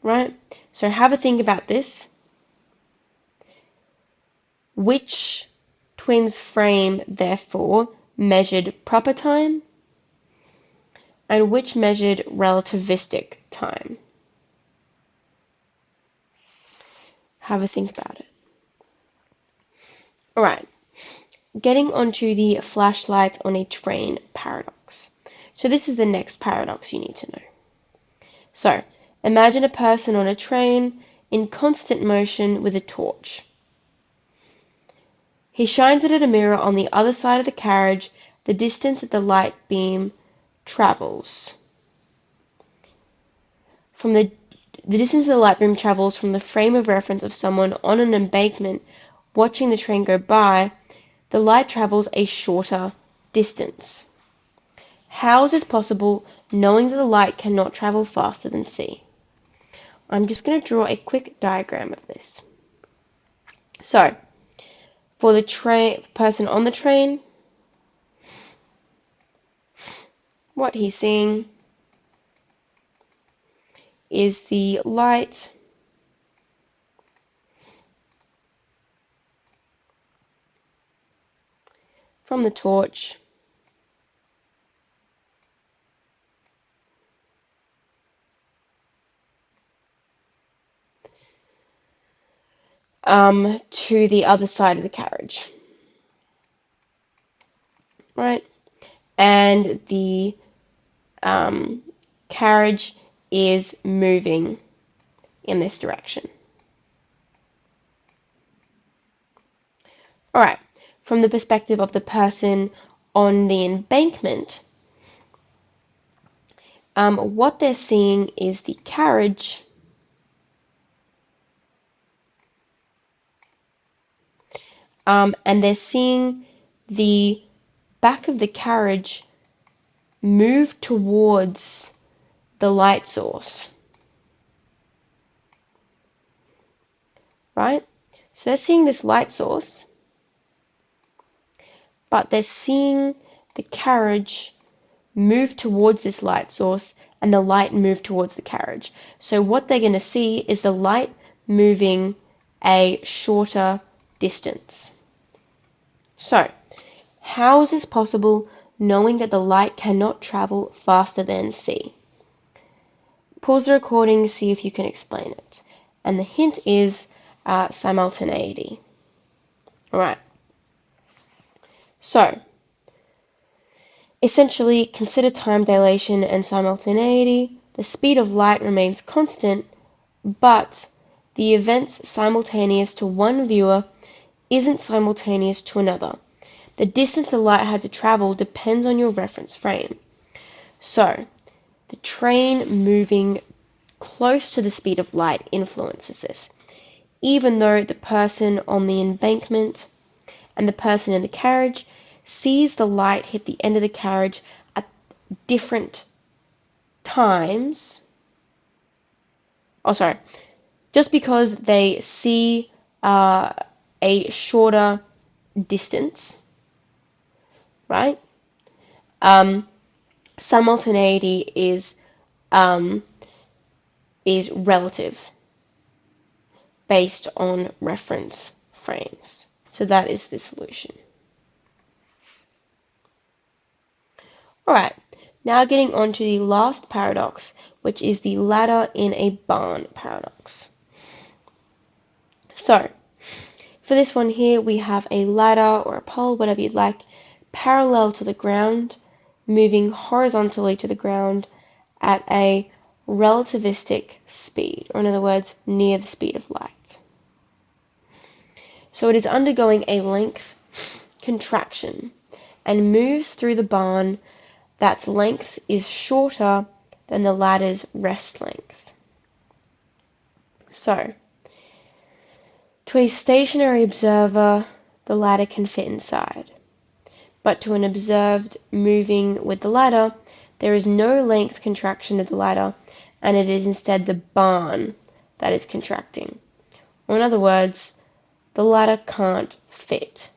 Right? So have a think about this. Which twin's frame, therefore, measured proper time, and which measured relativistic time? Have a think about it. Alright, getting onto the flashlight on a train paradox. So this is the next paradox you need to know. So, imagine a person on a train in constant motion with a torch. He shines it at a mirror on the other side of the carriage, the distance that the light beam travels. From the distance the light beam travels from the frame of reference of someone on an embankment watching the train go by, the light travels a shorter distance. How is this possible, knowing that the light cannot travel faster than c? I'm just going to draw a quick diagram of this. So, for the person on the train, what he's seeing is the light from the torch to the other side of the carriage. Right? And the carriage is moving in this direction. Alright, from the perspective of the person on the embankment, what they're seeing is the carriage and they're seeing the back of the carriage move towards the light source. Right? So they're seeing this light source, but they're seeing the carriage move towards this light source and the light move towards the carriage. So what they're going to see is the light moving a shorter distance. So, how is this possible, knowing that the light cannot travel faster than c? Pause the recording, see if you can explain it. And the hint is simultaneity. Alright. So, essentially, consider time dilation and simultaneity. The speed of light remains constant, but the events simultaneous to one viewer isn't simultaneous to another. The distance the light had to travel depends on your reference frame. So, the train moving close to the speed of light influences this, even though the person on the embankment and the person in the carriage sees the light hit the end of the carriage at different times. Oh, sorry. Just because they see a shorter distance, right? Simultaneity is relative based on reference frames. So that is the solution. Alright, now getting on to the last paradox, which is the ladder in a barn paradox. So, for this one here, we have a ladder or a pole, whatever you'd like, parallel to the ground, moving horizontally to the ground at a relativistic speed, or in other words, near the speed of light. So it is undergoing a length contraction and moves through the barn that's length is shorter than the ladder's rest length. So, to a stationary observer, the ladder can fit inside. But to an observed moving with the ladder, there is no length contraction of the ladder, and it is instead the barn that is contracting. Or in other words, the ladder can't fit.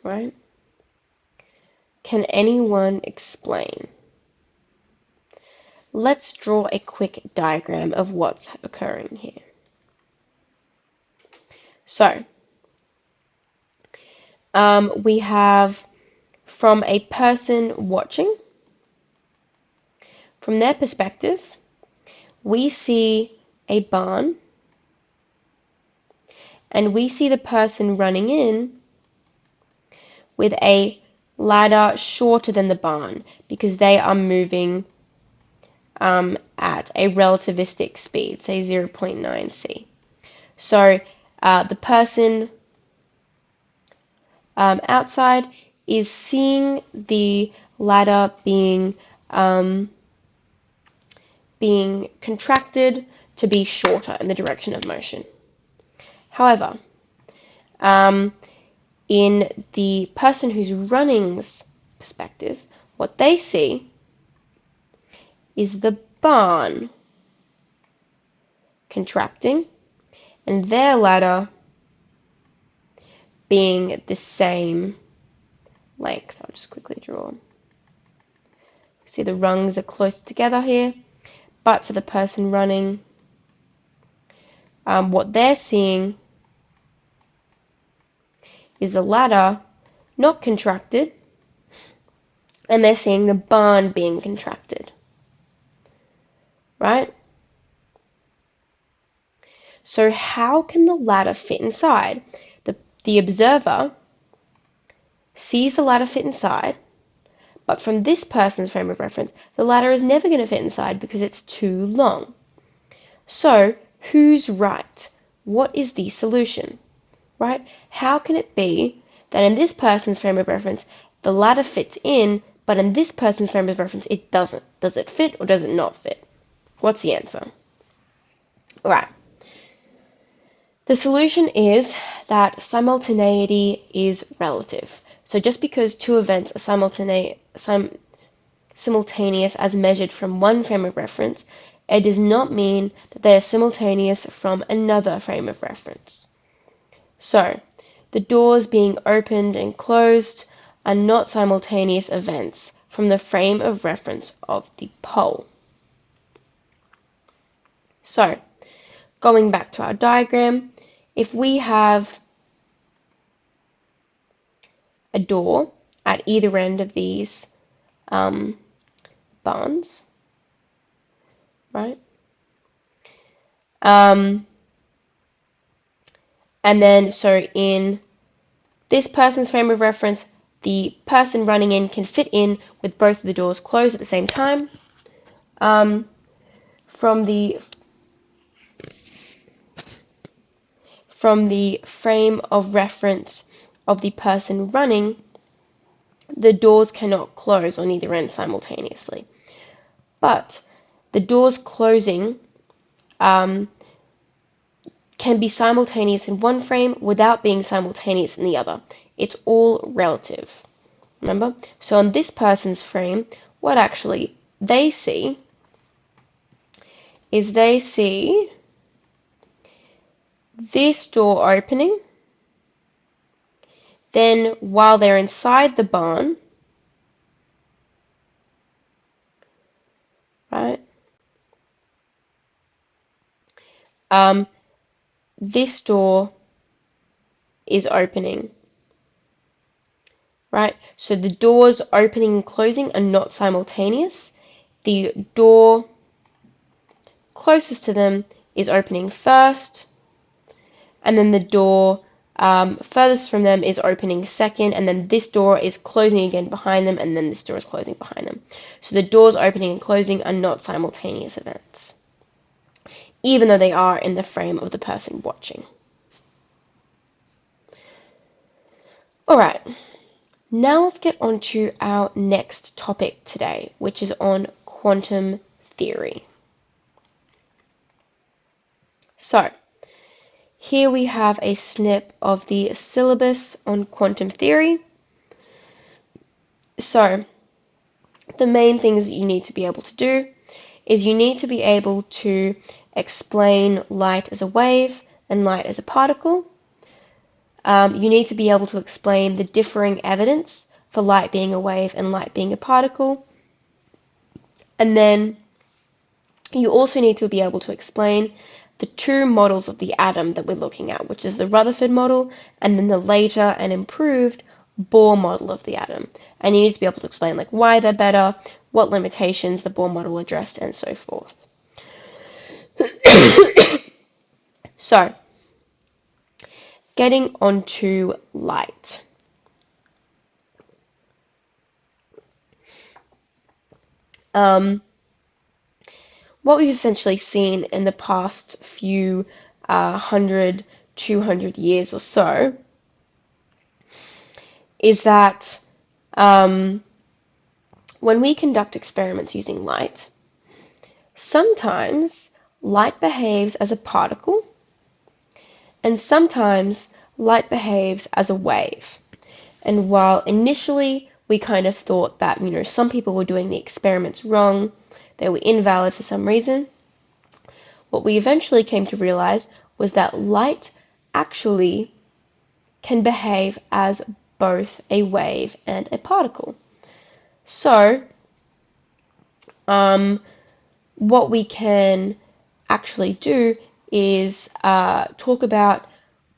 Right? Can anyone explain? Let's draw a quick diagram of what's occurring here. So, we have from a person watching, from their perspective, we see a barn, and we see the person running in with a ladder shorter than the barn because they are moving at a relativistic speed, say 0.9 c. So the person outside is seeing the ladder being contracted to be shorter in the direction of motion. However, in the person who's running's perspective, what they see is the barn contracting and their ladder being the same length. I'll just quickly draw. See the rungs are close together here, but for the person running, what they're seeing is the ladder not contracted, and they're seeing the barn being contracted. Right? So how can the ladder fit inside? The observer sees the ladder fit inside, but from this person's frame of reference, the ladder is never going to fit inside because it's too long. So, who's right? What is the solution? Right? How can it be that in this person's frame of reference, the ladder fits in, but in this person's frame of reference, it doesn't? Does it fit or does it not fit? What's the answer? Right. The solution is that simultaneity is relative. So just because two events are simultaneous as measured from one frame of reference, it does not mean that they are simultaneous from another frame of reference. So, the doors being opened and closed are not simultaneous events from the frame of reference of the pole. So, going back to our diagram, if we have a door at either end of these barns, right? And then, so in this person's frame of reference, the person running in can fit in with both of the doors closed at the same time. From the frame of reference of the person running, the doors cannot close on either end simultaneously. But the doors closing can be simultaneous in one frame without being simultaneous in the other. It's all relative. Remember? So on this person's frame, what actually they see is they see this door opening. Then while they're inside the barn, right? This door is opening right? So the doors opening and closing are not simultaneous. The door closest to them is opening first, and then the door furthest from them is opening second, and then this door is closing again behind them, and then this door is closing behind them. So the doors opening and closing are not simultaneous events, even though they are in the frame of the person watching. Alright, now let's get on to our next topic today, which is on quantum theory. So, here we have a snip of the syllabus on quantum theory. So, the main things that you need to be able to do is you need to be able to explain light as a wave and light as a particle. You need to be able to explain the differing evidence for light being a wave and light being a particle. And then you also need to be able to explain the two models of the atom that we're looking at, which is the Rutherford model and then the later and improved Bohr model of the atom. And you need to be able to explain like why they're better, what limitations the Bohr model addressed, and so forth. So, getting onto light. What we've essentially seen in the past few 100, 200 years or so is that when we conduct experiments using light, sometimes light behaves as a particle and sometimes light behaves as a wave. And while initially we kind of thought that, some people were doing the experiments wrong, they were invalid for some reason, what we eventually came to realize was that light actually can behave as both a wave and a particle. So, what we can actually do is talk about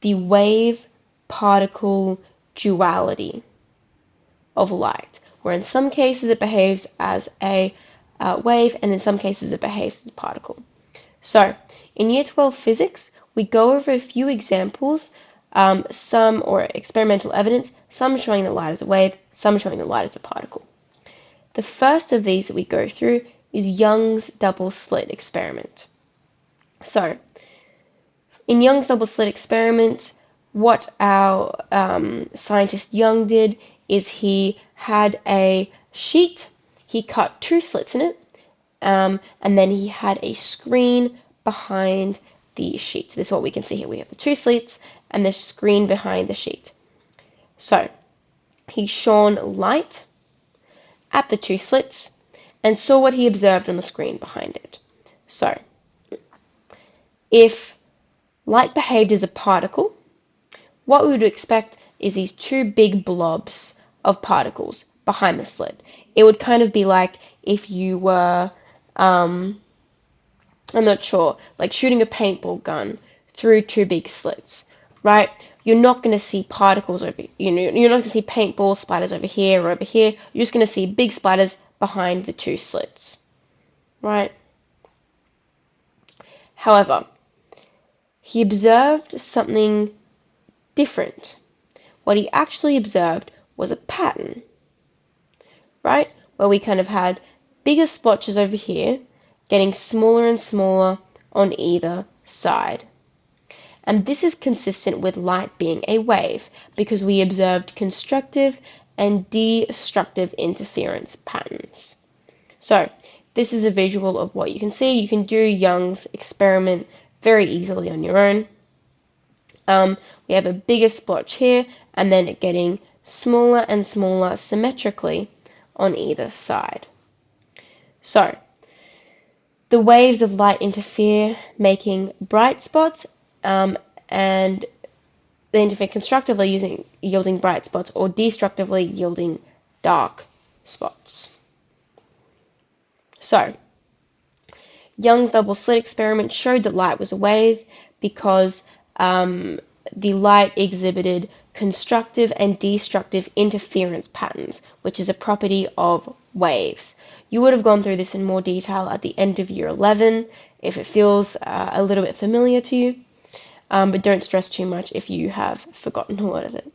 the wave-particle duality of light, where in some cases it behaves as a wave and in some cases it behaves as a particle. So, in Year 12 Physics, we go over a few examples, some or experimental evidence, some showing that light is a wave, some showing that light is a particle. The first of these that we go through is Young's double slit experiment. So, in Young's double slit experiment, what our scientist Young did is he had a sheet, he cut two slits in it, and then he had a screen behind the sheet. This is what we can see here. We have the two slits and the screen behind the sheet. So, he shone light at the two slits and saw what he observed on the screen behind it. So, if light behaved as a particle, what we would expect is these two big blobs of particles behind the slit. It would kind of be like if you were, I'm not sure, like shooting a paintball gun through two big slits, right? You're not going to see particles over, you're not going to see paintball splatters over here or over here. You're just going to see big splatters behind the two slits, right? However, he observed something different. What he actually observed was a pattern, right? Where we kind of had bigger splotches over here, getting smaller and smaller on either side. And this is consistent with light being a wave because we observed constructive and destructive interference patterns. So, this is a visual of what you can see. You can do Young's experiment very easily on your own. We have a bigger splotch here and then it getting smaller and smaller symmetrically on either side. So, the waves of light interfere, making bright spots, and they interfere constructively yielding bright spots or destructively yielding dark spots. So, Young's double slit experiment showed that light was a wave because the light exhibited constructive and destructive interference patterns, which is a property of waves. You would have gone through this in more detail at the end of year 11 if it feels a little bit familiar to you, but don't stress too much if you have forgotten a lot of it.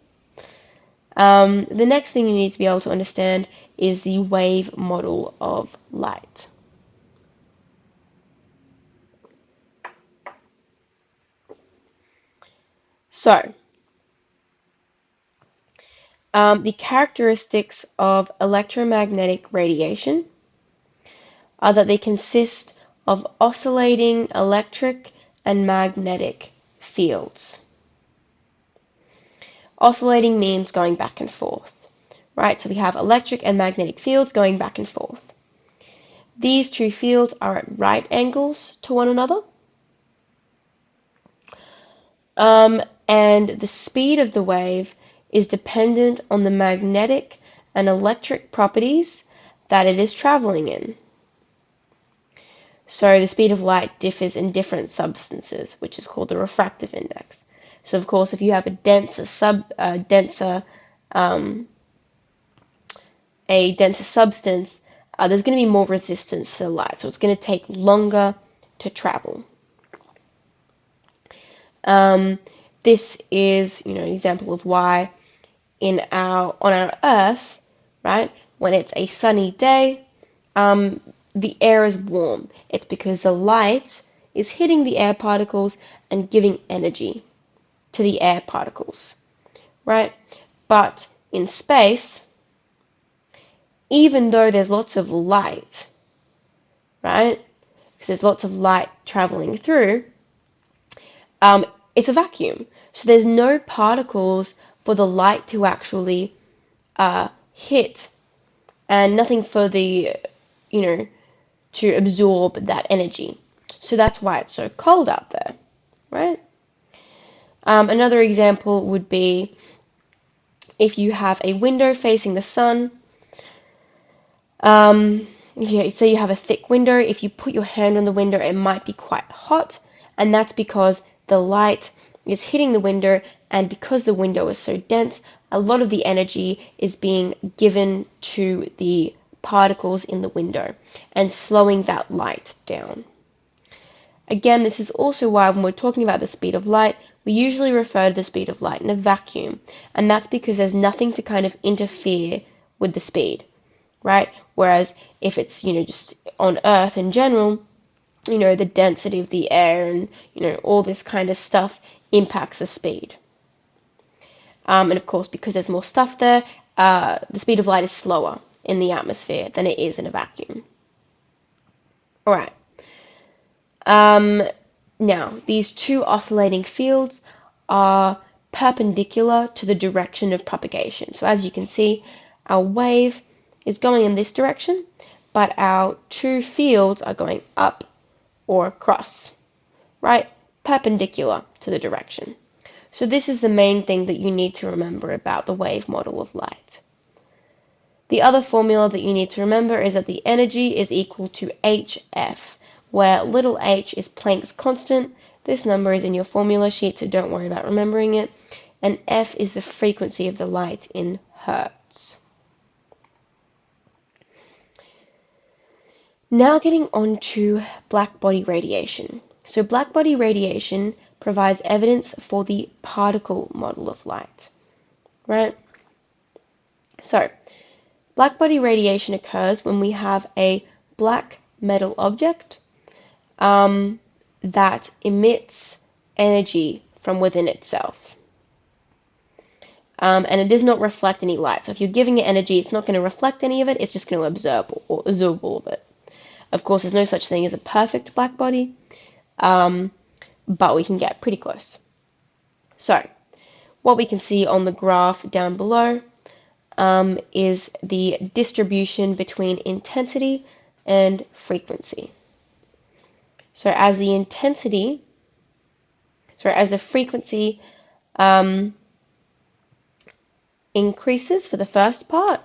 The next thing you need to be able to understand is the wave model of light. So, the characteristics of electromagnetic radiation are that they consist of oscillating electric and magnetic fields. Oscillating means going back and forth, right? So we have electric and magnetic fields going back and forth. These two fields are at right angles to one another. And the speed of the wave is dependent on the magnetic and electric properties that it is traveling in. So the speed of light differs in different substances, which is called the refractive index. So of course, if you have a denser substance, there's going to be more resistance to the light, so it's going to take longer to travel. This is, an example of why on our Earth, right, when it's a sunny day, the air is warm. It's because the light is hitting the air particles and giving energy to the air particles, right? But in space, even though there's lots of light, right, because there's lots of light traveling through, it's a vacuum. So there's no particles for the light to actually hit, and nothing for the, to absorb that energy. So that's why it's so cold out there, right? Another example would be if you have a window facing the sun. Say you have a thick window, if you put your hand on the window, it might be quite hot, and that's because the light is hitting the window, and because the window is so dense, a lot of the energy is being given to the particles in the window and slowing that light down. Again, this is also why when we're talking about the speed of light, we usually refer to the speed of light in a vacuum, and that's because there's nothing to kind of interfere with the speed, right? Whereas if it's, just on Earth in general, the density of the air and, all this kind of stuff impacts the speed. And of course, because there's more stuff there, the speed of light is slower in the atmosphere than it is in a vacuum. All right. Now, these two oscillating fields are perpendicular to the direction of propagation. So as you can see, our wave is going in this direction, but our two fields are going up or across, right? Perpendicular to the direction. So this is the main thing that you need to remember about the wave model of light. The other formula that you need to remember is that the energy is equal to hf, where little h is Planck's constant. This number is in your formula sheet, so don't worry about remembering it. And f is the frequency of the light in hertz. Now getting on to blackbody radiation. So blackbody radiation provides evidence for the particle model of light, right? So blackbody radiation occurs when we have a black metal object that emits energy from within itself. And it does not reflect any light. So if you're giving it energy, it's not going to reflect any of it, it's just going to absorb all of it. Of course, there's no such thing as a perfect blackbody, but we can get pretty close. So what we can see on the graph down below is the distribution between intensity and frequency. So as the frequency increases for the first part,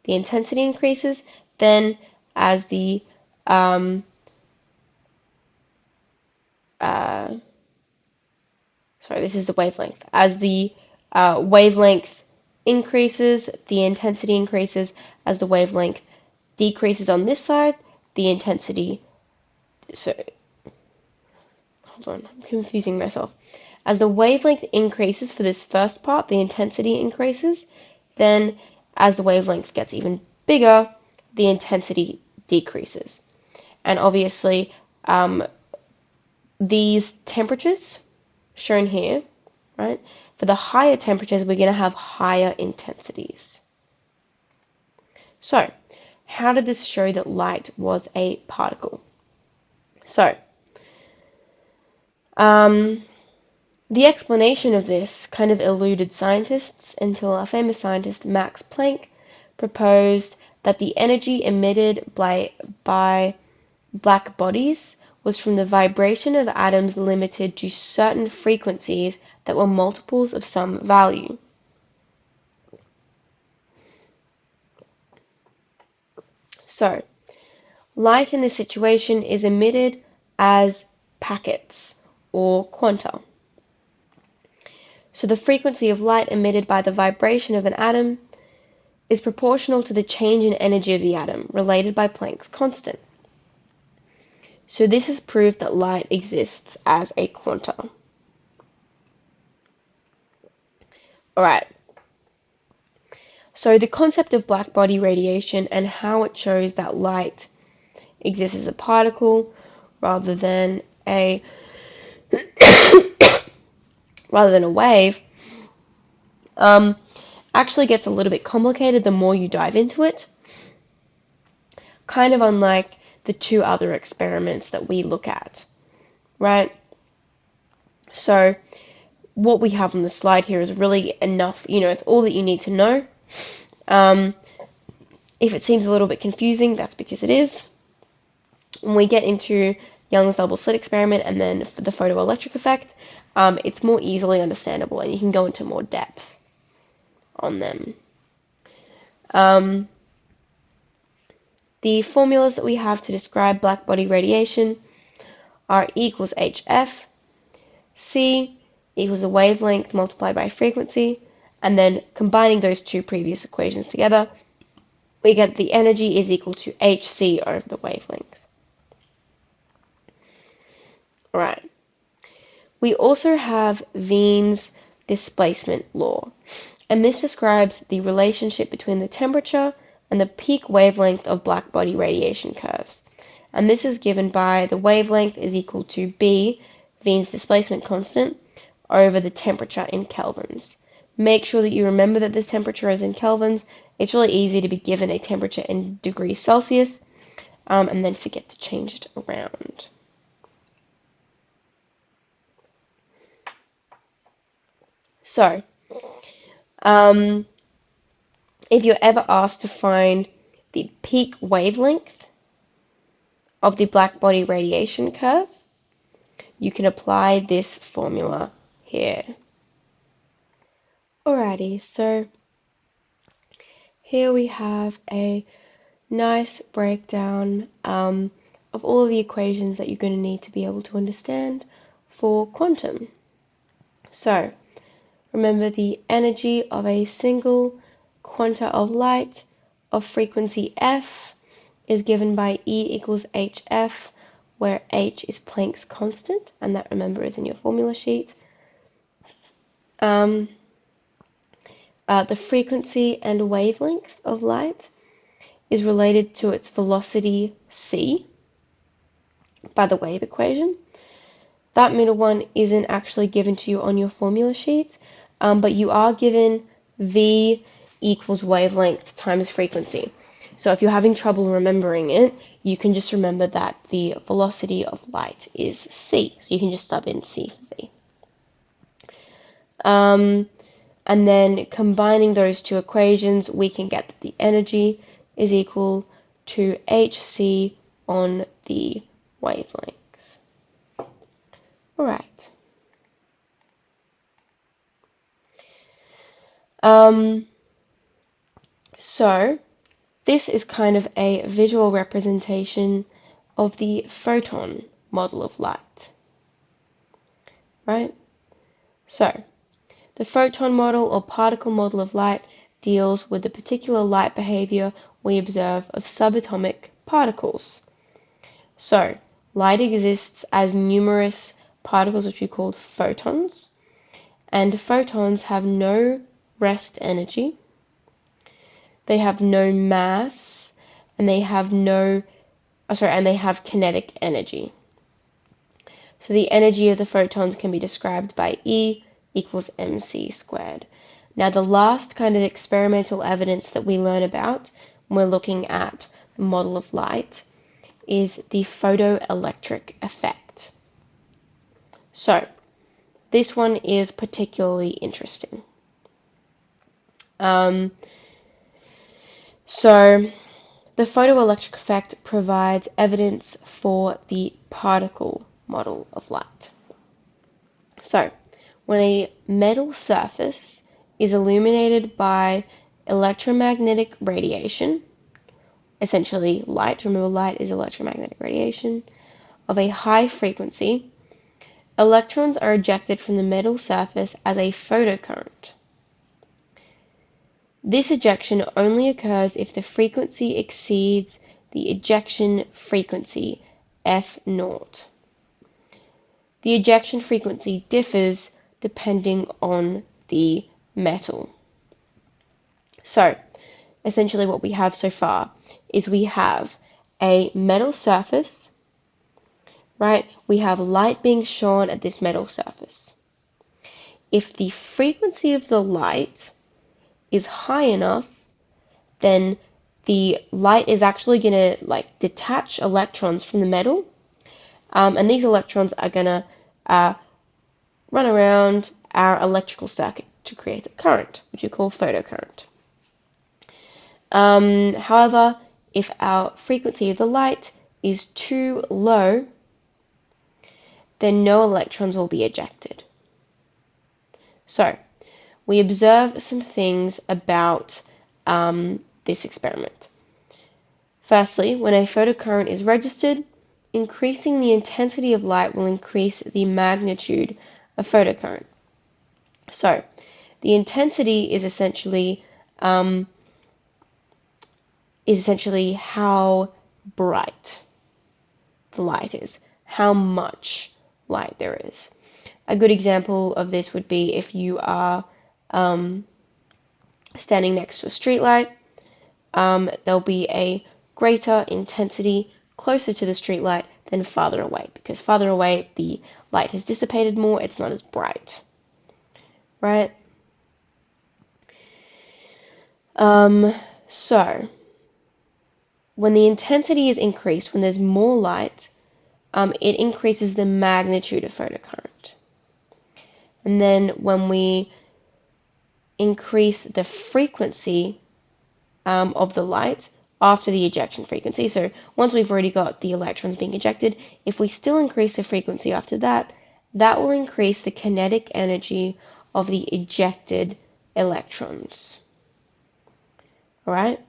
the intensity increases. Then as the sorry, this is the wavelength. As the wavelength increases, the intensity increases. As the wavelength decreases on this side, the intensity, so, hold on, I'm confusing myself. As the wavelength increases for this first part, the intensity increases. Then, as the wavelength gets even bigger, the intensity decreases. And obviously, these temperatures shown here, right? For the higher temperatures, we're going to have higher intensities. So, how did this show that light was a particle? So, the explanation of this kind of eluded scientists until a famous scientist, Max Planck, proposed that the energy emitted by black bodies was from the vibration of atoms limited to certain frequencies that were multiples of some value. So, light in this situation is emitted as packets or quanta. So the frequency of light emitted by the vibration of an atom is proportional to the change in energy of the atom, related by Planck's constant. So this is proof that light exists as a quanta. Alright, so the concept of blackbody radiation and how it shows that light exists as a particle rather than a wave actually gets a little bit complicated the more you dive into it. Kind of unlike the two other experiments that we look at, right? So what we have on the slide here is really enough, it's all that you need to know. If it seems a little bit confusing, that's because it is. When we get into Young's double slit experiment and then the photoelectric effect, it's more easily understandable and you can go into more depth on them. The formulas that we have to describe blackbody radiation are E equals HF, C equals the wavelength multiplied by frequency, and then combining those two previous equations together, we get the energy is equal to hc over the wavelength. Alright. We also have Wien's displacement law, and this describes the relationship between the temperature and the peak wavelength of blackbody radiation curves. And this is given by the wavelength is equal to B, Wien's displacement constant, over the temperature in kelvins. Make sure that you remember that this temperature is in kelvins. It's really easy to be given a temperature in degrees Celsius and then forget to change it around. So, if you're ever asked to find the peak wavelength of the blackbody radiation curve, you can apply this formula here. Alrighty, so here we have a nice breakdown of all of the equations that you're going to need to be able to understand for quantum. So, remember the energy of a single quanta of light of frequency f is given by E equals hf, where h is Planck's constant, and that, remember, is in your formula sheet. The frequency and wavelength of light is related to its velocity c by the wave equation. That middle one isn't actually given to you on your formula sheet, but you are given v equals wavelength times frequency. So if you're having trouble remembering it, you can just remember that the velocity of light is c. So you can just sub in c for v. And then combining those two equations, we can get that the energy is equal to hc on the wavelength. Alright. So this is kind of a visual representation of the photon model of light, right? So, the photon model or particle model of light deals with the particular light behavior we observe of subatomic particles. So, light exists as numerous particles which we call photons, and photons have no rest energy, they have no mass, and they have kinetic energy. So the energy of the photons can be described by E equals mc squared. Now the last kind of experimental evidence that we learn about when we're looking at the model of light is the photoelectric effect. So this one is particularly interesting. So the photoelectric effect provides evidence for the particle model of light. So, when a metal surface is illuminated by electromagnetic radiation, essentially light, remember light is electromagnetic radiation, of a high frequency, electrons are ejected from the metal surface as a photocurrent. This ejection only occurs if the frequency exceeds the ejection frequency F0. The ejection frequency differs depending on the metal. So, essentially what we have so far is we have a metal surface, right? We have light being shone at this metal surface. If the frequency of the light is high enough, then the light is actually going to detach electrons from the metal, and these electrons are going to run around our electrical circuit to create a current, which we call photocurrent. However, if our frequency of the light is too low, then no electrons will be ejected. So, we observe some things about this experiment. Firstly, when a photocurrent is registered, increasing the intensity of light will increase the magnitude of photocurrent. So, the intensity is essentially how bright the light is, how much light there is. A good example of this would be if you are standing next to a street light, there'll be a greater intensity closer to the street light than farther away, because farther away the light has dissipated more, it's not as bright, right? So, when the intensity is increased, when there's more light, it increases the magnitude of photocurrent. And then when we increase the frequency of the light after the ejection frequency, so once we've already got the electrons being ejected, if we still increase the frequency after that, that will increase the kinetic energy of the ejected electrons. Alright?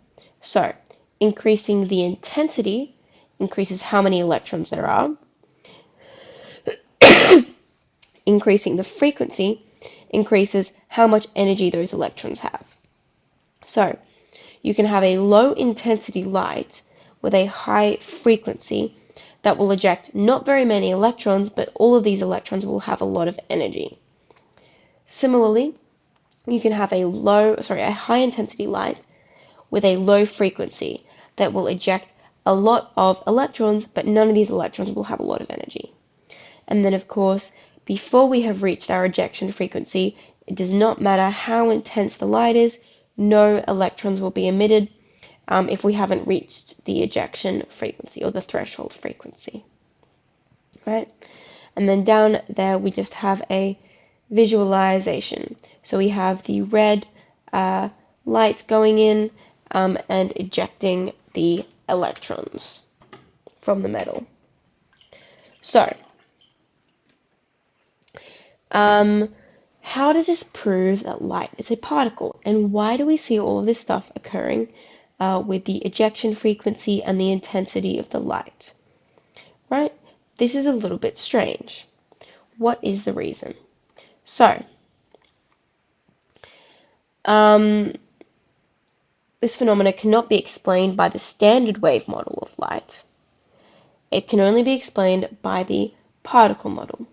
So, increasing the intensity increases how many electrons there are. Increasing the frequency increases how much energy those electrons have. So, you can have a low intensity light with a high frequency that will eject not very many electrons, but all of these electrons will have a lot of energy. Similarly, you can have a high intensity light with a low frequency that will eject a lot of electrons, but none of these electrons will have a lot of energy. And then, of course, before we have reached our ejection frequency, it does not matter how intense the light is, no electrons will be emitted if we haven't reached the ejection frequency or the threshold frequency. Right? And then down there we just have a visualization. So we have the red light going in and ejecting the electrons from the metal. So, how does this prove that light is a particle? And why do we see all of this stuff occurring with the ejection frequency and the intensity of the light? Right? This is a little bit strange. What is the reason? So, Um, this phenomena cannot be explained by the standard wave model of light. It can only be explained by the particle model.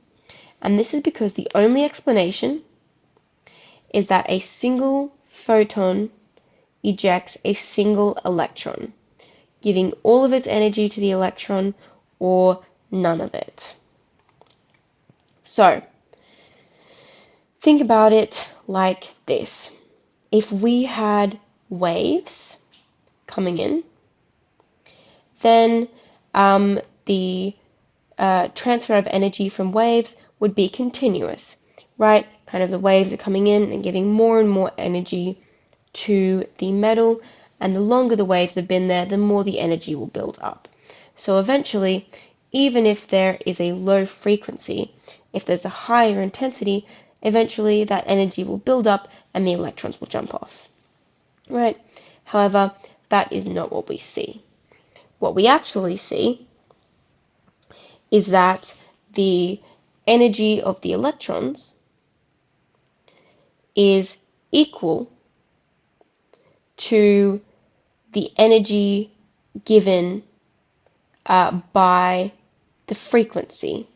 And this is because the only explanation is that a single photon ejects a single electron, giving all of its energy to the electron or none of it. So, think about it like this. If we had waves coming in, then the transfer of energy from waves would be continuous, right? Kind of the waves are coming in and giving more and more energy to the metal, and the longer the waves have been there, the more the energy will build up. So eventually, even if there is a low frequency, if there's a higher intensity, eventually that energy will build up and the electrons will jump off, right? However, that is not what we see. What we actually see is that the energy of the electrons is equal to the energy given by the frequency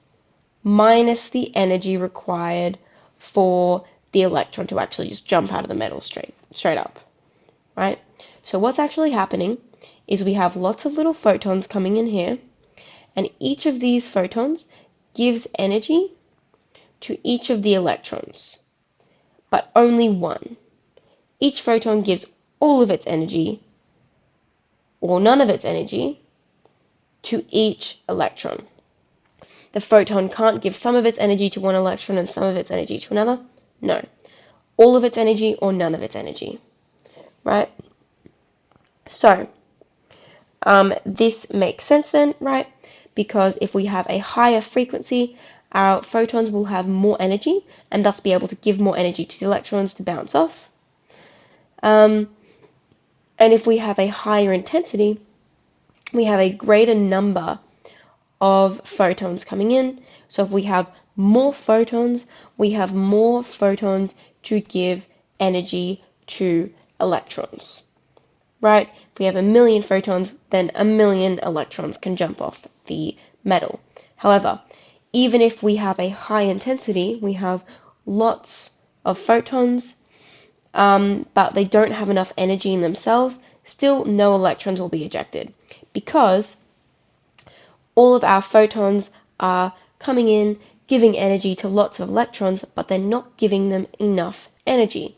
minus the energy required for the electron to actually just jump out of the metal straight up, right? So what's actually happening is we have lots of little photons coming in here, and each of these photons gives energy to each of the electrons, but only one. Each photon gives all of its energy, or none of its energy, to each electron. The photon can't give some of its energy to one electron and some of its energy to another. No. All of its energy or none of its energy. Right? So, this makes sense then, right? Because if we have a higher frequency, our photons will have more energy and thus be able to give more energy to the electrons to bounce off. And if we have a higher intensity, we have a greater number of photons coming in. So if we have more photons, we have more photons to give energy to electrons, right? If we have 1,000,000 photons, then 1,000,000 electrons can jump off the metal. However, even if we have a high intensity, we have lots of photons, but they don't have enough energy in themselves, still no electrons will be ejected because all of our photons are coming in, giving energy to lots of electrons, but they're not giving them enough energy.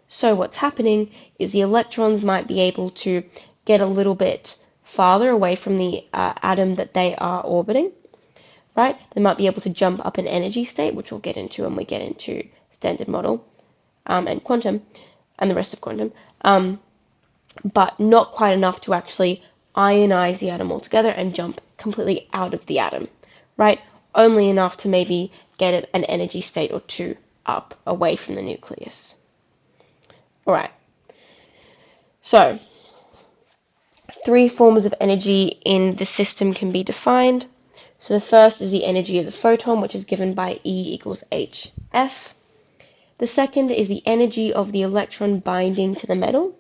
So what's happening is the electrons might be able to get a little bit farther away from the atom that they are orbiting, right? They might be able to jump up an energy state, which we'll get into when we get into standard model and quantum, and the rest of quantum, but not quite enough to actually ionize the atom altogether and jump completely out of the atom, right? Only enough to maybe get it an energy state or two up away from the nucleus. All right. So, 3 forms of energy in the system can be defined. So the first is the energy of the photon, which is given by E equals hf. The second is the energy of the electron binding to the metal,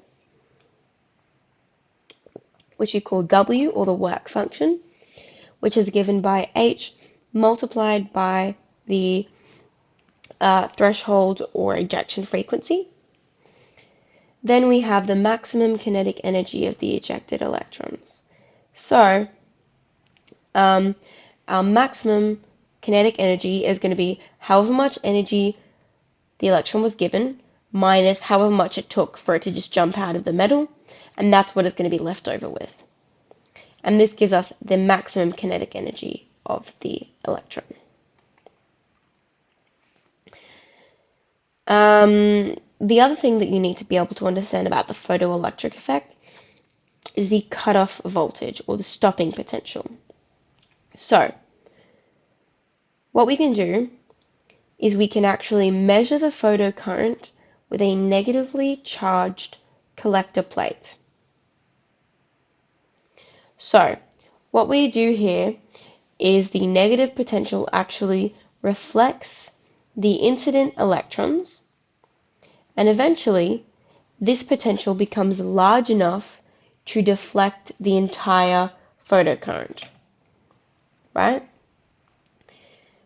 which we call W, or the work function, which is given by H multiplied by the threshold or ejection frequency. Then we have the maximum kinetic energy of the ejected electrons. So, our maximum kinetic energy is going to be however much energy the electron was given minus however much it took for it to just jump out of the metal, and that's what it's going to be left over with. And this gives us the maximum kinetic energy of the electron. The other thing that you need to be able to understand about the photoelectric effect is the cutoff voltage, or the stopping potential. So, what we can do is we can actually measure the photocurrent with a negatively charged collector plate. So, what we do here is the negative potential actually reflects the incident electrons, and eventually this potential becomes large enough to deflect the entire photocurrent, right?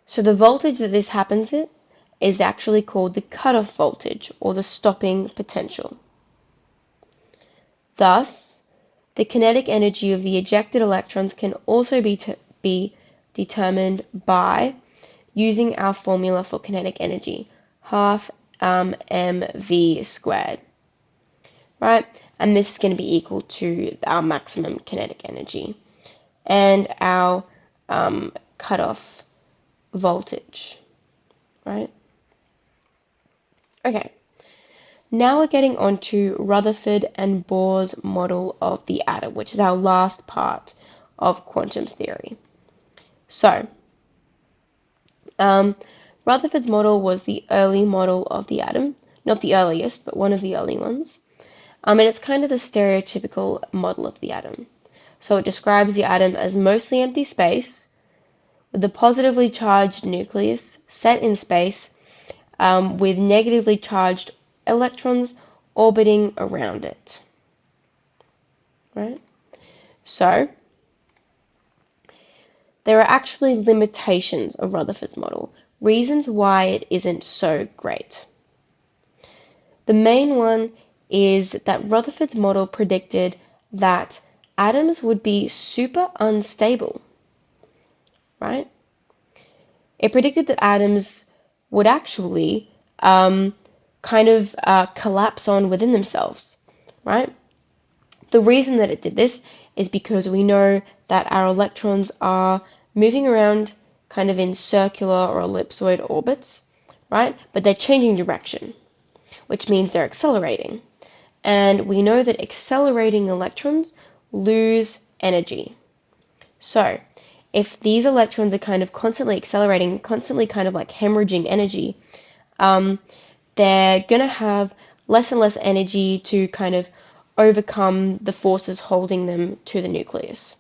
So the voltage that this happens at is actually called the cutoff voltage, or the stopping potential. Thus, the kinetic energy of the ejected electrons can also be determined by using our formula for kinetic energy, half mv squared, right? And this is going to be equal to our maximum kinetic energy and our cutoff voltage, right? Okay, now we're getting on to Rutherford and Bohr's model of the atom, which is our last part of quantum theory. So, Rutherford's model was the early model of the atom, not the earliest, but one of the early ones. And it's kind of the stereotypical model of the atom. So it describes the atom as mostly empty space, with a positively charged nucleus set in space, with negatively charged electrons orbiting around it. Right? So, there are actually limitations of Rutherford's model, reasons why it isn't so great. The main one is that Rutherford's model predicted that atoms would be super unstable, right? It predicted that atoms would actually collapse on within themselves, right? The reason that it did this is because we know that our electrons are moving around kind of in circular or ellipsoid orbits, right? But they're changing direction, which means they're accelerating. And we know that accelerating electrons lose energy. So, if these electrons are kind of constantly accelerating, constantly kind of like hemorrhaging energy, they're going to have less and less energy to kind of overcome the forces holding them to the nucleus.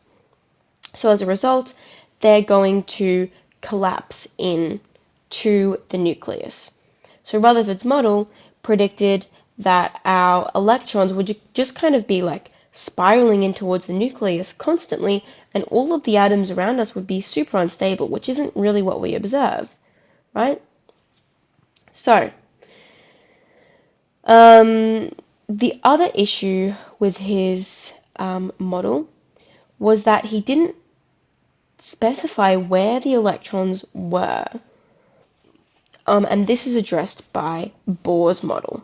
So as a result, they're going to collapse in to the nucleus. So Rutherford's model predicted that our electrons would just kind of be like spiraling in towards the nucleus constantly, and all of the atoms around us would be super unstable, which isn't really what we observe, right? So, the other issue with his model was that he didn't specify where the electrons were. And this is addressed by Bohr's model.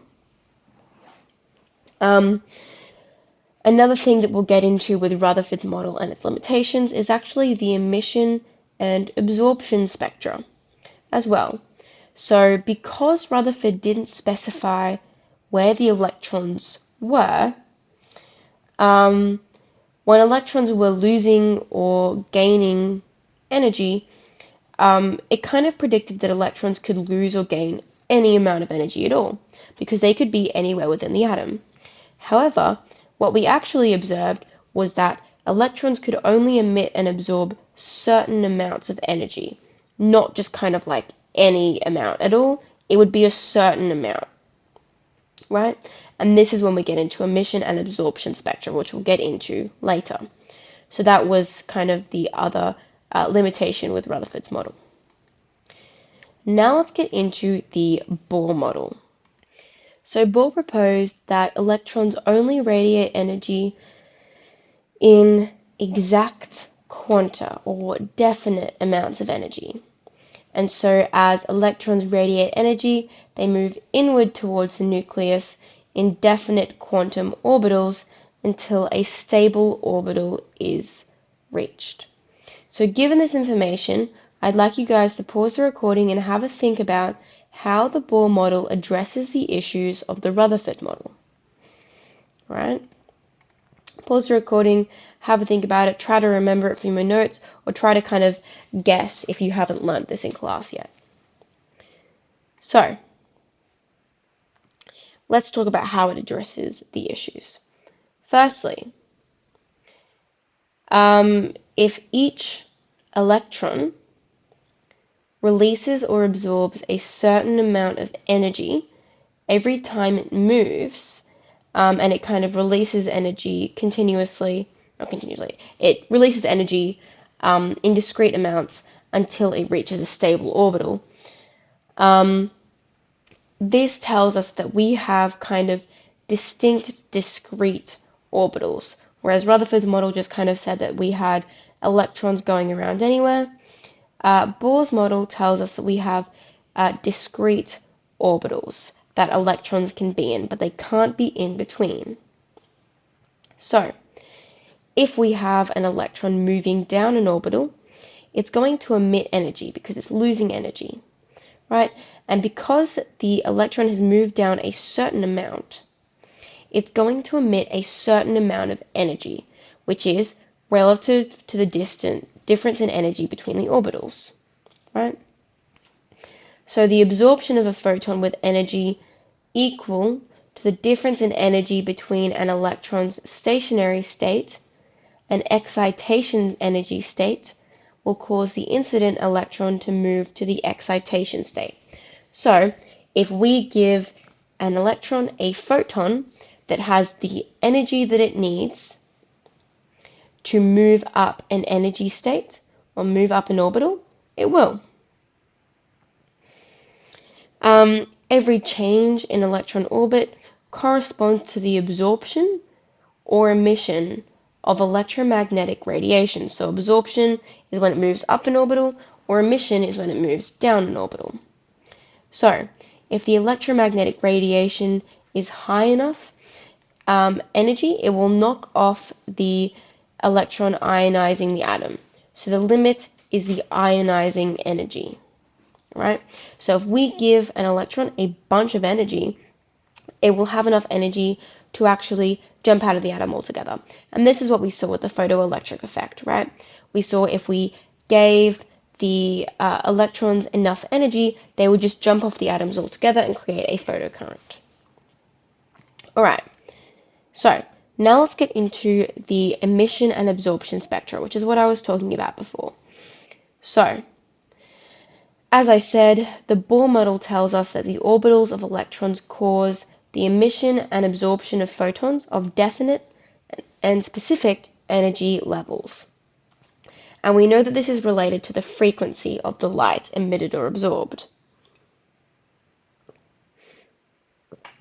Another thing that we'll get into with Rutherford's model and its limitations is actually the emission and absorption spectra as well. So because Rutherford didn't specify where the electrons were, when electrons were losing or gaining energy, it kind of predicted that electrons could lose or gain any amount of energy at all, because they could be anywhere within the atom. However, what we actually observed was that electrons could only emit and absorb certain amounts of energy, not just kind of like any amount at all. It would be a certain amount, right? And this is when we get into emission and absorption spectra, which we'll get into later. So that was kind of the other limitation with Rutherford's model. Now let's get into the Bohr model. So Bohr proposed that electrons only radiate energy in exact quanta, or definite amounts of energy. And so as electrons radiate energy, they move inward towards the nucleus in definite quantum orbitals until a stable orbital is reached. So given this information, I'd like you guys to pause the recording and have a think about how the Bohr model addresses the issues of the Rutherford model. Right? Pause the recording, have a think about it, try to remember it from your notes, or try to kind of guess if you haven't learned this in class yet. So, let's talk about how it addresses the issues. Firstly, if each electron releases or absorbs a certain amount of energy every time it moves, and it kind of releases energy continuously, not continuously, it releases energy in discrete amounts until it reaches a stable orbital. This tells us that we have kind of distinct, discrete orbitals, whereas Rutherford's model just kind of said that we had electrons going around anywhere. Bohr's model tells us that we have discrete orbitals that electrons can be in, but they can't be in between. So, if we have an electron moving down an orbital, it's going to emit energy because it's losing energy, right? And because the electron has moved down a certain amount, it's going to emit a certain amount of energy, which is relative to the difference in energy between the orbitals, right? So the absorption of a photon with energy equal to the difference in energy between an electron's stationary state and excitation energy state will cause the incident electron to move to the excitation state. So if we give an electron a photon that has the energy that it needs to move up an energy state or move up an orbital, it will. Every change in electron orbit corresponds to the absorption or emission of electromagnetic radiation. So absorption is when it moves up an orbital, or emission is when it moves down an orbital. So if the electromagnetic radiation is high enough energy, it will knock off the electron ionizing the atom. So the limit is the ionizing energy, right? So if we give an electron a bunch of energy, it will have enough energy to actually jump out of the atom altogether. And this is what we saw with the photoelectric effect, right? We saw if we gave the electrons enough energy, they would just jump off the atoms altogether and create a photocurrent. Alright, so now let's get into the emission and absorption spectra, which is what I was talking about before. So, as I said, the Bohr model tells us that the orbitals of electrons cause the emission and absorption of photons of definite and specific energy levels. And we know that this is related to the frequency of the light emitted or absorbed.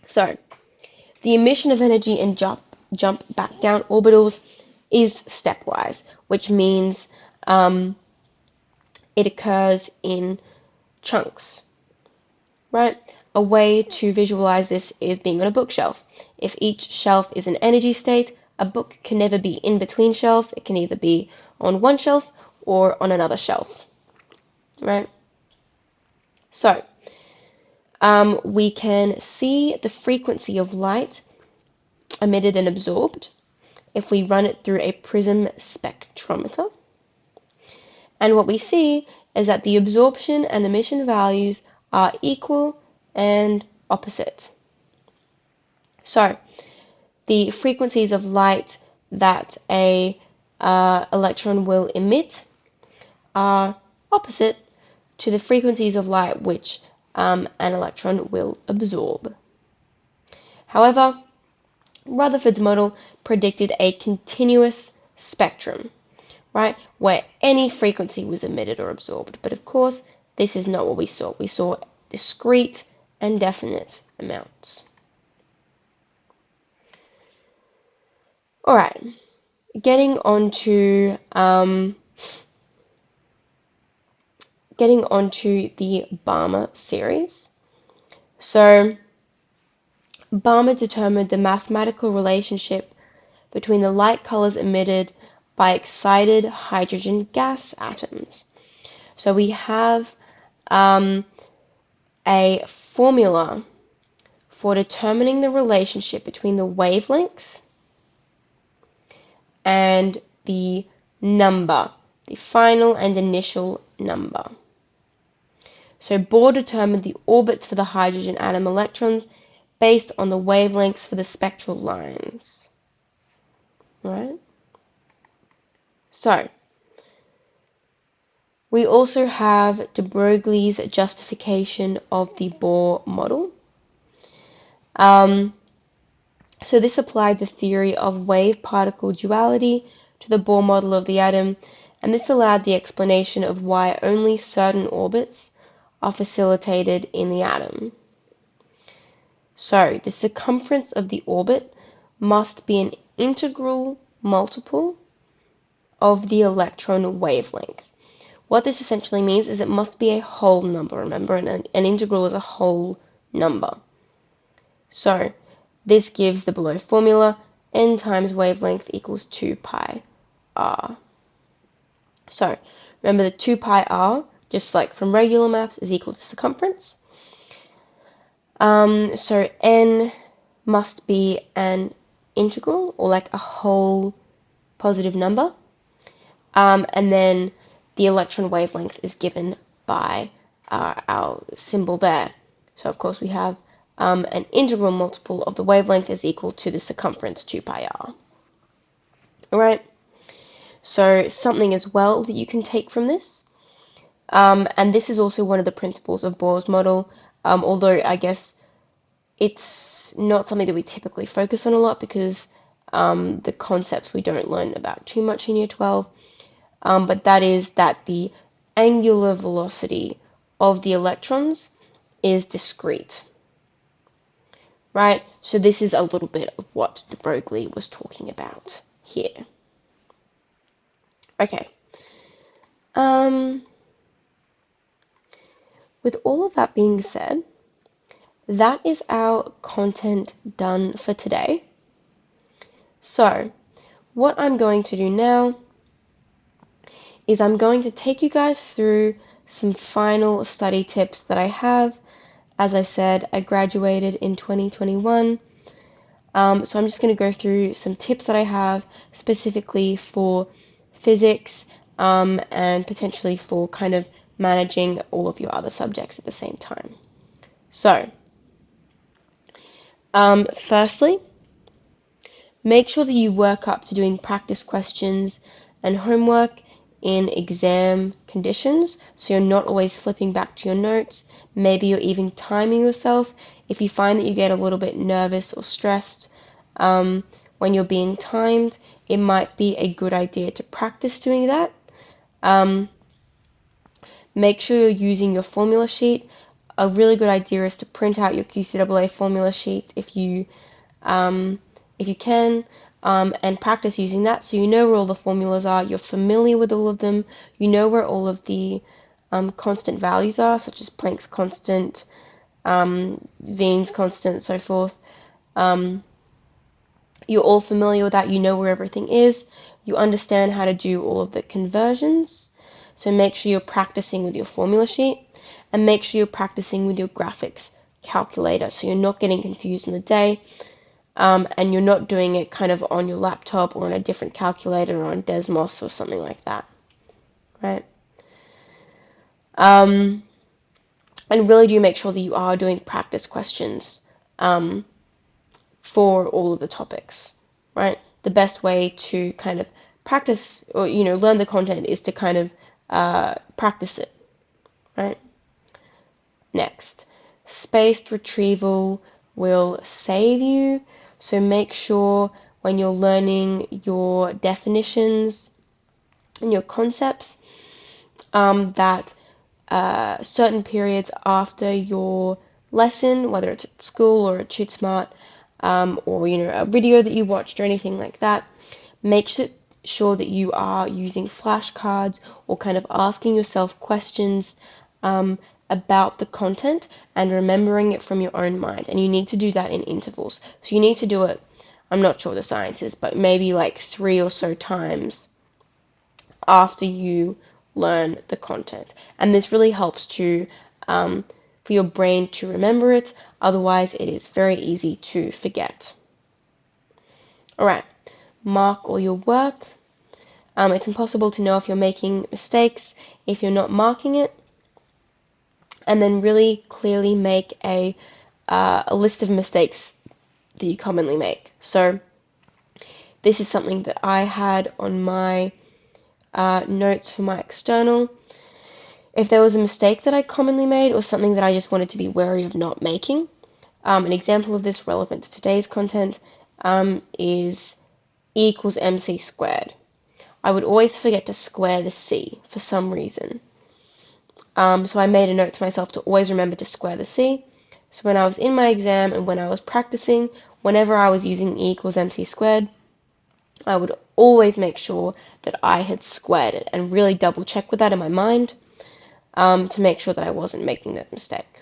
So, the emission of energy and jump back down orbitals is stepwise, which means it occurs in chunks, right? A way to visualize this is being on a bookshelf. If each shelf is an energy state, a book can never be in between shelves. It can either be on one shelf or on another shelf, right? So, we can see the frequency of light emitted and absorbed if we run it through a prism spectrometer. And what we see is that the absorption and emission values are equal and opposite. So, the frequencies of light that a electron will emit are opposite to the frequencies of light which an electron will absorb. However, Rutherford's model predicted a continuous spectrum, right, where any frequency was emitted or absorbed. But of course, this is not what we saw. We saw discrete and definite amounts. All right, getting on to the Balmer series. So Balmer determined the mathematical relationship between the light colors emitted by excited hydrogen gas atoms. So we have a formula for determining the relationship between the wavelength and the number, the final and initial number. So Bohr determined the orbits for the hydrogen atom electrons based on the wavelengths for the spectral lines. Right? So, we also have de Broglie's justification of the Bohr model. So this applied the theory of wave-particle duality to the Bohr model of the atom, and this allowed the explanation of why only certain orbits are facilitated in the atom. So the circumference of the orbit must be an integral multiple of the electron wavelength. What this essentially means is it must be a whole number, remember, an integral is a whole number. So this gives the below formula: n times wavelength equals 2 pi r. So remember, the 2 pi r, just like from regular maths, is equal to circumference. So n must be an integral, or like a whole positive number. And then the electron wavelength is given by our symbol there. So of course we have an integral multiple of the wavelength is equal to the circumference 2 pi r. Alright, so something as well that you can take from this, and this is also one of the principles of Bohr's model, although I guess it's not something that we typically focus on a lot because the concepts we don't learn about too much in year 12, but that is that the angular velocity of the electrons is discrete. Right? So this is a little bit of what de Broglie was talking about here. Okay. With all of that being said, that is our content done for today. So, what I'm going to do now is I'm going to take you guys through some final study tips that I have. As I said, I graduated in 2021. So I'm just going to go through some tips that I have specifically for physics, and potentially for kind of managing all of your other subjects at the same time. So, firstly, make sure that you work up to doing practice questions and homework in exam conditions, so you're not always flipping back to your notes. Maybe you're even timing yourself. If you find that you get a little bit nervous or stressed when you're being timed, it might be a good idea to practice doing that. Make sure you're using your formula sheet. A really good idea is to print out your QCEE formula sheet if you can, and practice using that so you know where all the formulas are, you're familiar with all of them, you know where all of the constant values are, such as Planck's constant, Wien's constant, and so forth. You're all familiar with that, you know where everything is, you understand how to do all of the conversions, so make sure you're practicing with your formula sheet, and make sure you're practicing with your graphics calculator so you're not getting confused in the day, and you're not doing it kind of on your laptop or on a different calculator or on Desmos or something like that, right? And really do make sure that you are doing practice questions for all of the topics, right? The best way to kind of practice or, learn the content is to kind of practice it, right? Next, spaced retrieval will save you, so make sure when you're learning your definitions and your concepts that certain periods after your lesson, whether it's at school or at ShootSmart, or a video that you watched or anything like that, make sure that you are using flashcards or kind of asking yourself questions about the content and remembering it from your own mind. And you need to do that in intervals. So you need to do it, I'm not sure the science is, but maybe like 3 or so times after you learn the content. And this really helps to for your brain to remember it. Otherwise, it is very easy to forget. Alright, mark all your work. It's impossible to know if you're making mistakes if you're not marking it. And then really clearly make a list of mistakes that you commonly make. So this is something that I had on my notes for my external. If there was a mistake that I commonly made or something that I just wanted to be wary of not making, an example of this relevant to today's content, is E equals mc squared. I would always forget to square the c for some reason. So I made a note to myself to always remember to square the c. So when I was in my exam and when I was practicing, whenever I was using E equals mc squared, I would always make sure that I had squared it and really double check with that in my mind to make sure that I wasn't making that mistake.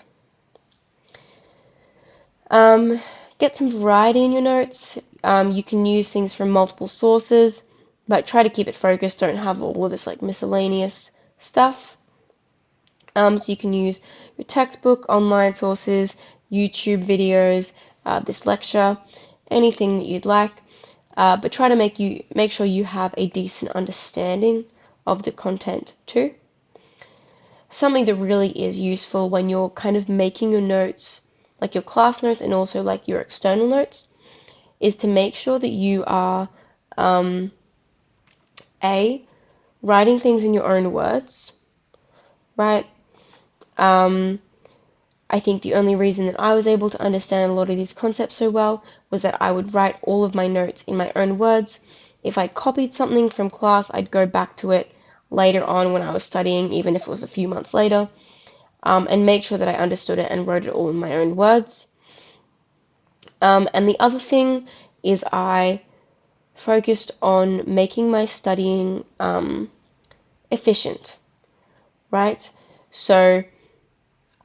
Get some variety in your notes. You can use things from multiple sources, but try to keep it focused. Don't have all of this like miscellaneous stuff. So you can use your textbook, online sources, YouTube videos, this lecture, anything that you'd like. But try to make sure you have a decent understanding of the content too. Something that really is useful when you're kind of making your notes, like your class notes and also like your external notes, is to make sure that you are A, writing things in your own words, right? I think the only reason that I was able to understand a lot of these concepts so well was that I would write all of my notes in my own words. If I copied something from class, I'd go back to it later on when I was studying, even if it was a few months later, and make sure that I understood it and wrote it all in my own words. And the other thing is I focused on making my studying efficient, right? So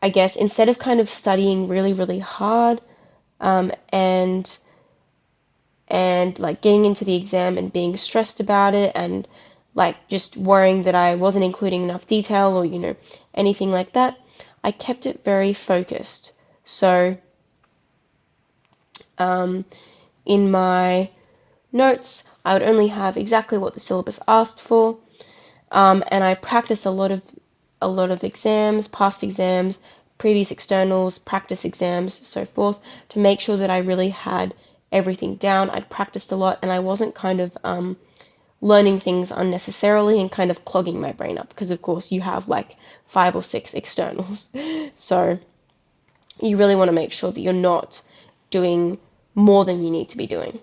I guess instead of kind of studying really, really hard and like getting into the exam and being stressed about it and like just worrying that I wasn't including enough detail or anything like that, I kept it very focused. So in my notes, I would only have exactly what the syllabus asked for, and I practiced a lot of exams, past exams, previous externals, practice exams, so forth, to make sure that I really had everything down. I'd practiced a lot, and I wasn't kind of learning things unnecessarily and kind of clogging my brain up, because of course you have like 5 or 6 externals, so you really want to make sure that you're not doing more than you need to be doing.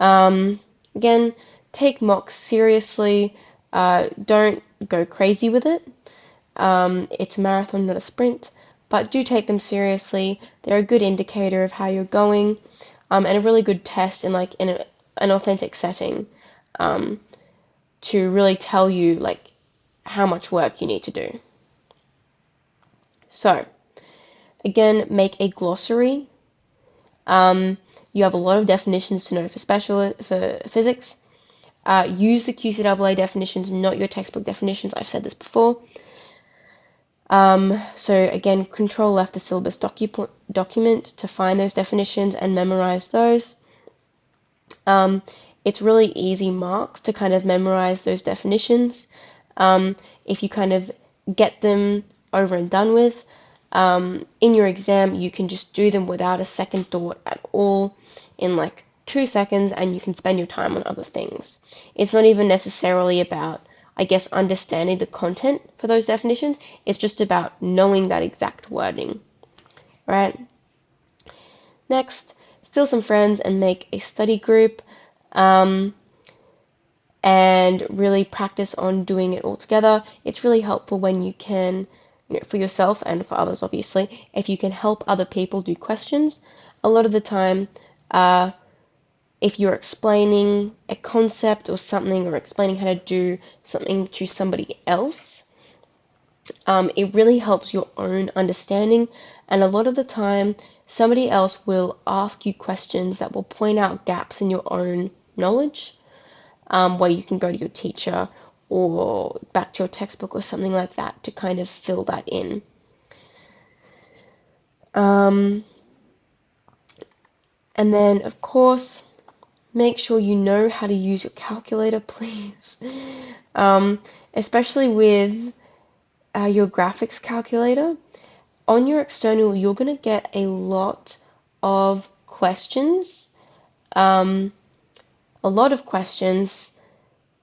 Again, take mocks seriously. Don't go crazy with it. It's a marathon, not a sprint, but do take them seriously. They're a good indicator of how you're going, and a really good test in like an authentic setting to really tell you like how much work you need to do. So, again, make a glossary. You have a lot of definitions to know for physics. Use the QCEE definitions, not your textbook definitions. I've said this before. So again, control F the syllabus document to find those definitions and memorize those. It's really easy marks to kind of memorize those definitions. If you kind of get them over and done with, in your exam, you can just do them without a second thought at all in like 2 seconds, and you can spend your time on other things. It's not even necessarily about, I guess, understanding the content for those definitions. It's just about knowing that exact wording, right? Next, steal some friends and make a study group, and really practice on doing it all together. It's really helpful when you can, for yourself and for others, obviously, if you can help other people do questions. A lot of the time, if you're explaining a concept or something, or explaining how to do something to somebody else, it really helps your own understanding. And a lot of the time, somebody else will ask you questions that will point out gaps in your own knowledge, where you can go to your teacher or back to your textbook or something like that to kind of fill that in. And then, of course, make sure you know how to use your calculator, please. Especially with your graphics calculator. On your external, you're going to get a lot of questions. A lot of questions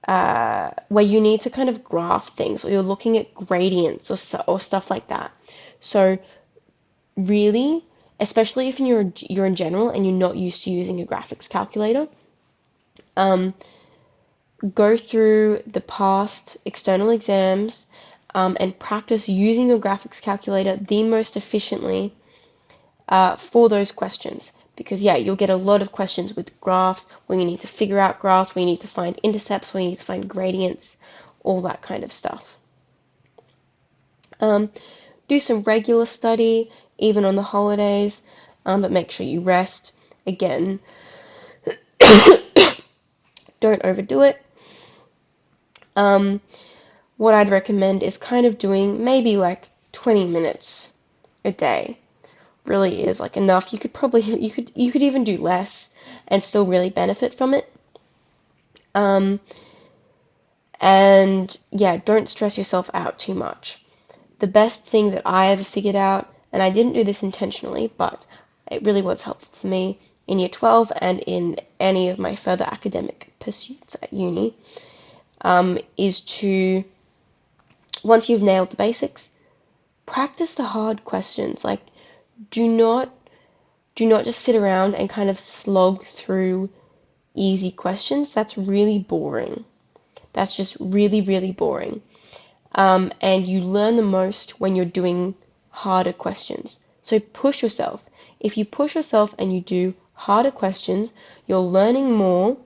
where you need to kind of graph things, or you're looking at gradients or stuff like that. So really, especially if you're in general and you're not used to using a graphics calculator. Go through the past external exams and practice using your graphics calculator the most efficiently for those questions. Because yeah, you'll get a lot of questions with graphs where you need to figure out graphs, where you need to find intercepts, where you need to find gradients, all that kind of stuff. Do some regular study, even on the holidays, but make sure you rest. Again, don't overdo it. What I'd recommend is kind of doing maybe like 20 minutes a day. Really is like enough. You could even do less and still really benefit from it. And yeah, don't stress yourself out too much. The best thing that I ever figured out, and I didn't do this intentionally, but it really was helpful for me in year 12 and in any of my further academic pursuits at uni, is to, once you've nailed the basics, practice the hard questions. Like, do not just sit around and kind of slog through easy questions. That's really boring. That's just really, really boring. And you learn the most when you're doing harder questions. So push yourself. If you push yourself and you do harder questions, you're learning more,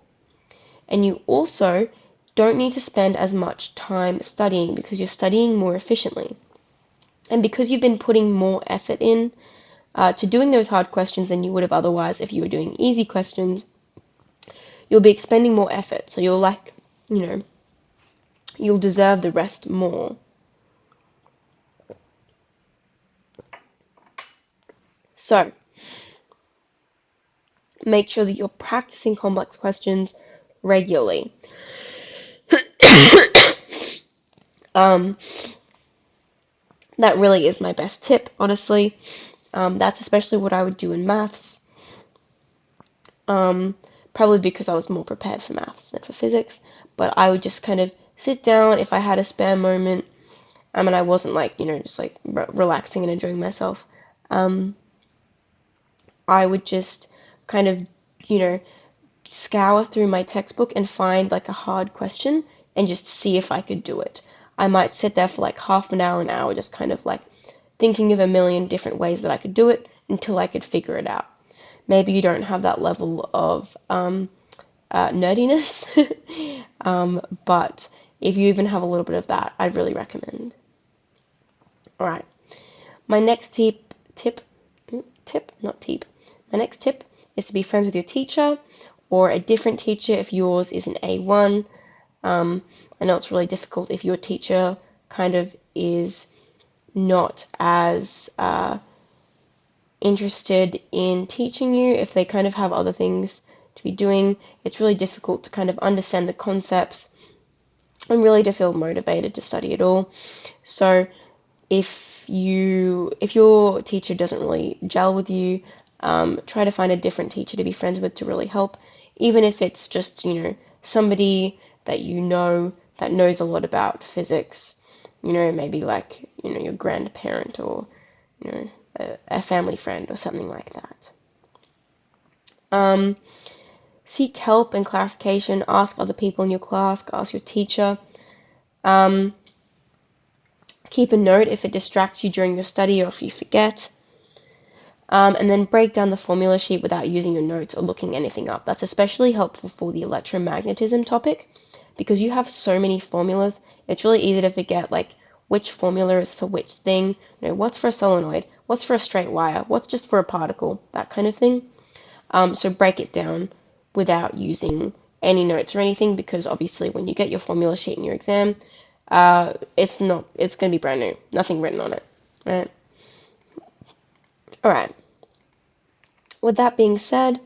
and you also don't need to spend as much time studying because you're studying more efficiently. And because you've been putting more effort in to doing those hard questions than you would have otherwise if you were doing easy questions, you'll be expending more effort. So you'll you'll deserve the rest more. So make sure that you're practicing complex questions regularly. um, that really is my best tip, honestly. That's especially what I would do in maths. Probably because I was more prepared for maths than for physics. But I would just kind of sit down if I had a spare moment, and I wasn't like, just like relaxing and enjoying myself. I would just kind of, you know, scour through my textbook and find like a hard question and just see if I could do it. I might sit there for like half an hour, just kind of like thinking of a million different ways that I could do it until I could figure it out. Maybe you don't have that level of nerdiness, but if you even have a little bit of that, I'd really recommend. All right, my next not tip. My next tip is to be friends with your teacher or a different teacher if yours is an A1. I know it's really difficult if your teacher kind of is not as interested in teaching you, if they kind of have other things to be doing. It's really difficult to kind of understand the concepts and really to feel motivated to study at all. So if your teacher doesn't really gel with you, try to find a different teacher to be friends with to really help, even if it's just, somebody that that knows a lot about physics, maybe like, your grandparent or, a family friend or something like that. Seek help and clarification, ask other people in your class, ask your teacher. Keep a note if it distracts you during your study or if you forget. And then break down the formula sheet without using your notes or looking anything up. That's especially helpful for the electromagnetism topic because you have so many formulas. It's really easy to forget like which formula is for which thing. What's for a solenoid? What's for a straight wire? What's just for a particle? That kind of thing. So break it down without using any notes or anything because obviously when you get your formula sheet in your exam, it's going to be brand new. Nothing written on it, right? All right. With that being said,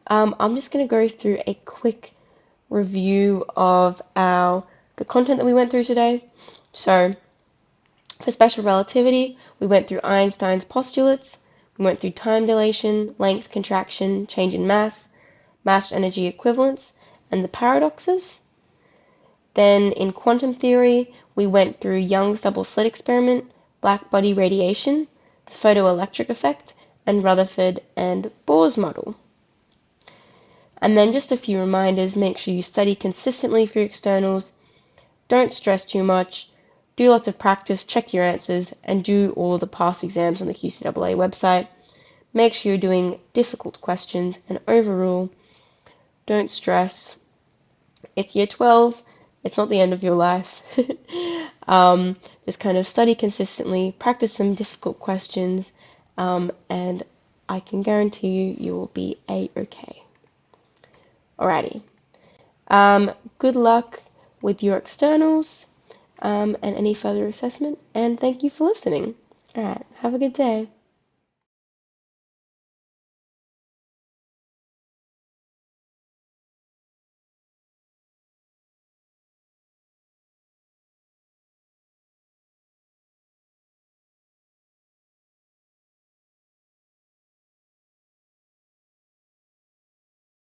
I'm just going to go through a quick review of the content that we went through today. So, for special relativity, we went through Einstein's postulates, we went through time dilation, length contraction, change in mass energy equivalence, and the paradoxes. Then in quantum theory, we went through Young's double slit experiment, black body radiation, the photoelectric effect, and Rutherford and Bohr's model. And then just a few reminders, make sure you study consistently for your externals, don't stress too much, do lots of practice, check your answers, and do all the past exams on the QCEE website. Make sure you're doing difficult questions, and overall, don't stress. It's year 12, it's not the end of your life. Just kind of study consistently, practice some difficult questions, and I can guarantee you will be a-okay. Alrighty. Good luck with your externals and any further assessment, and thank you for listening. Alright, have a good day.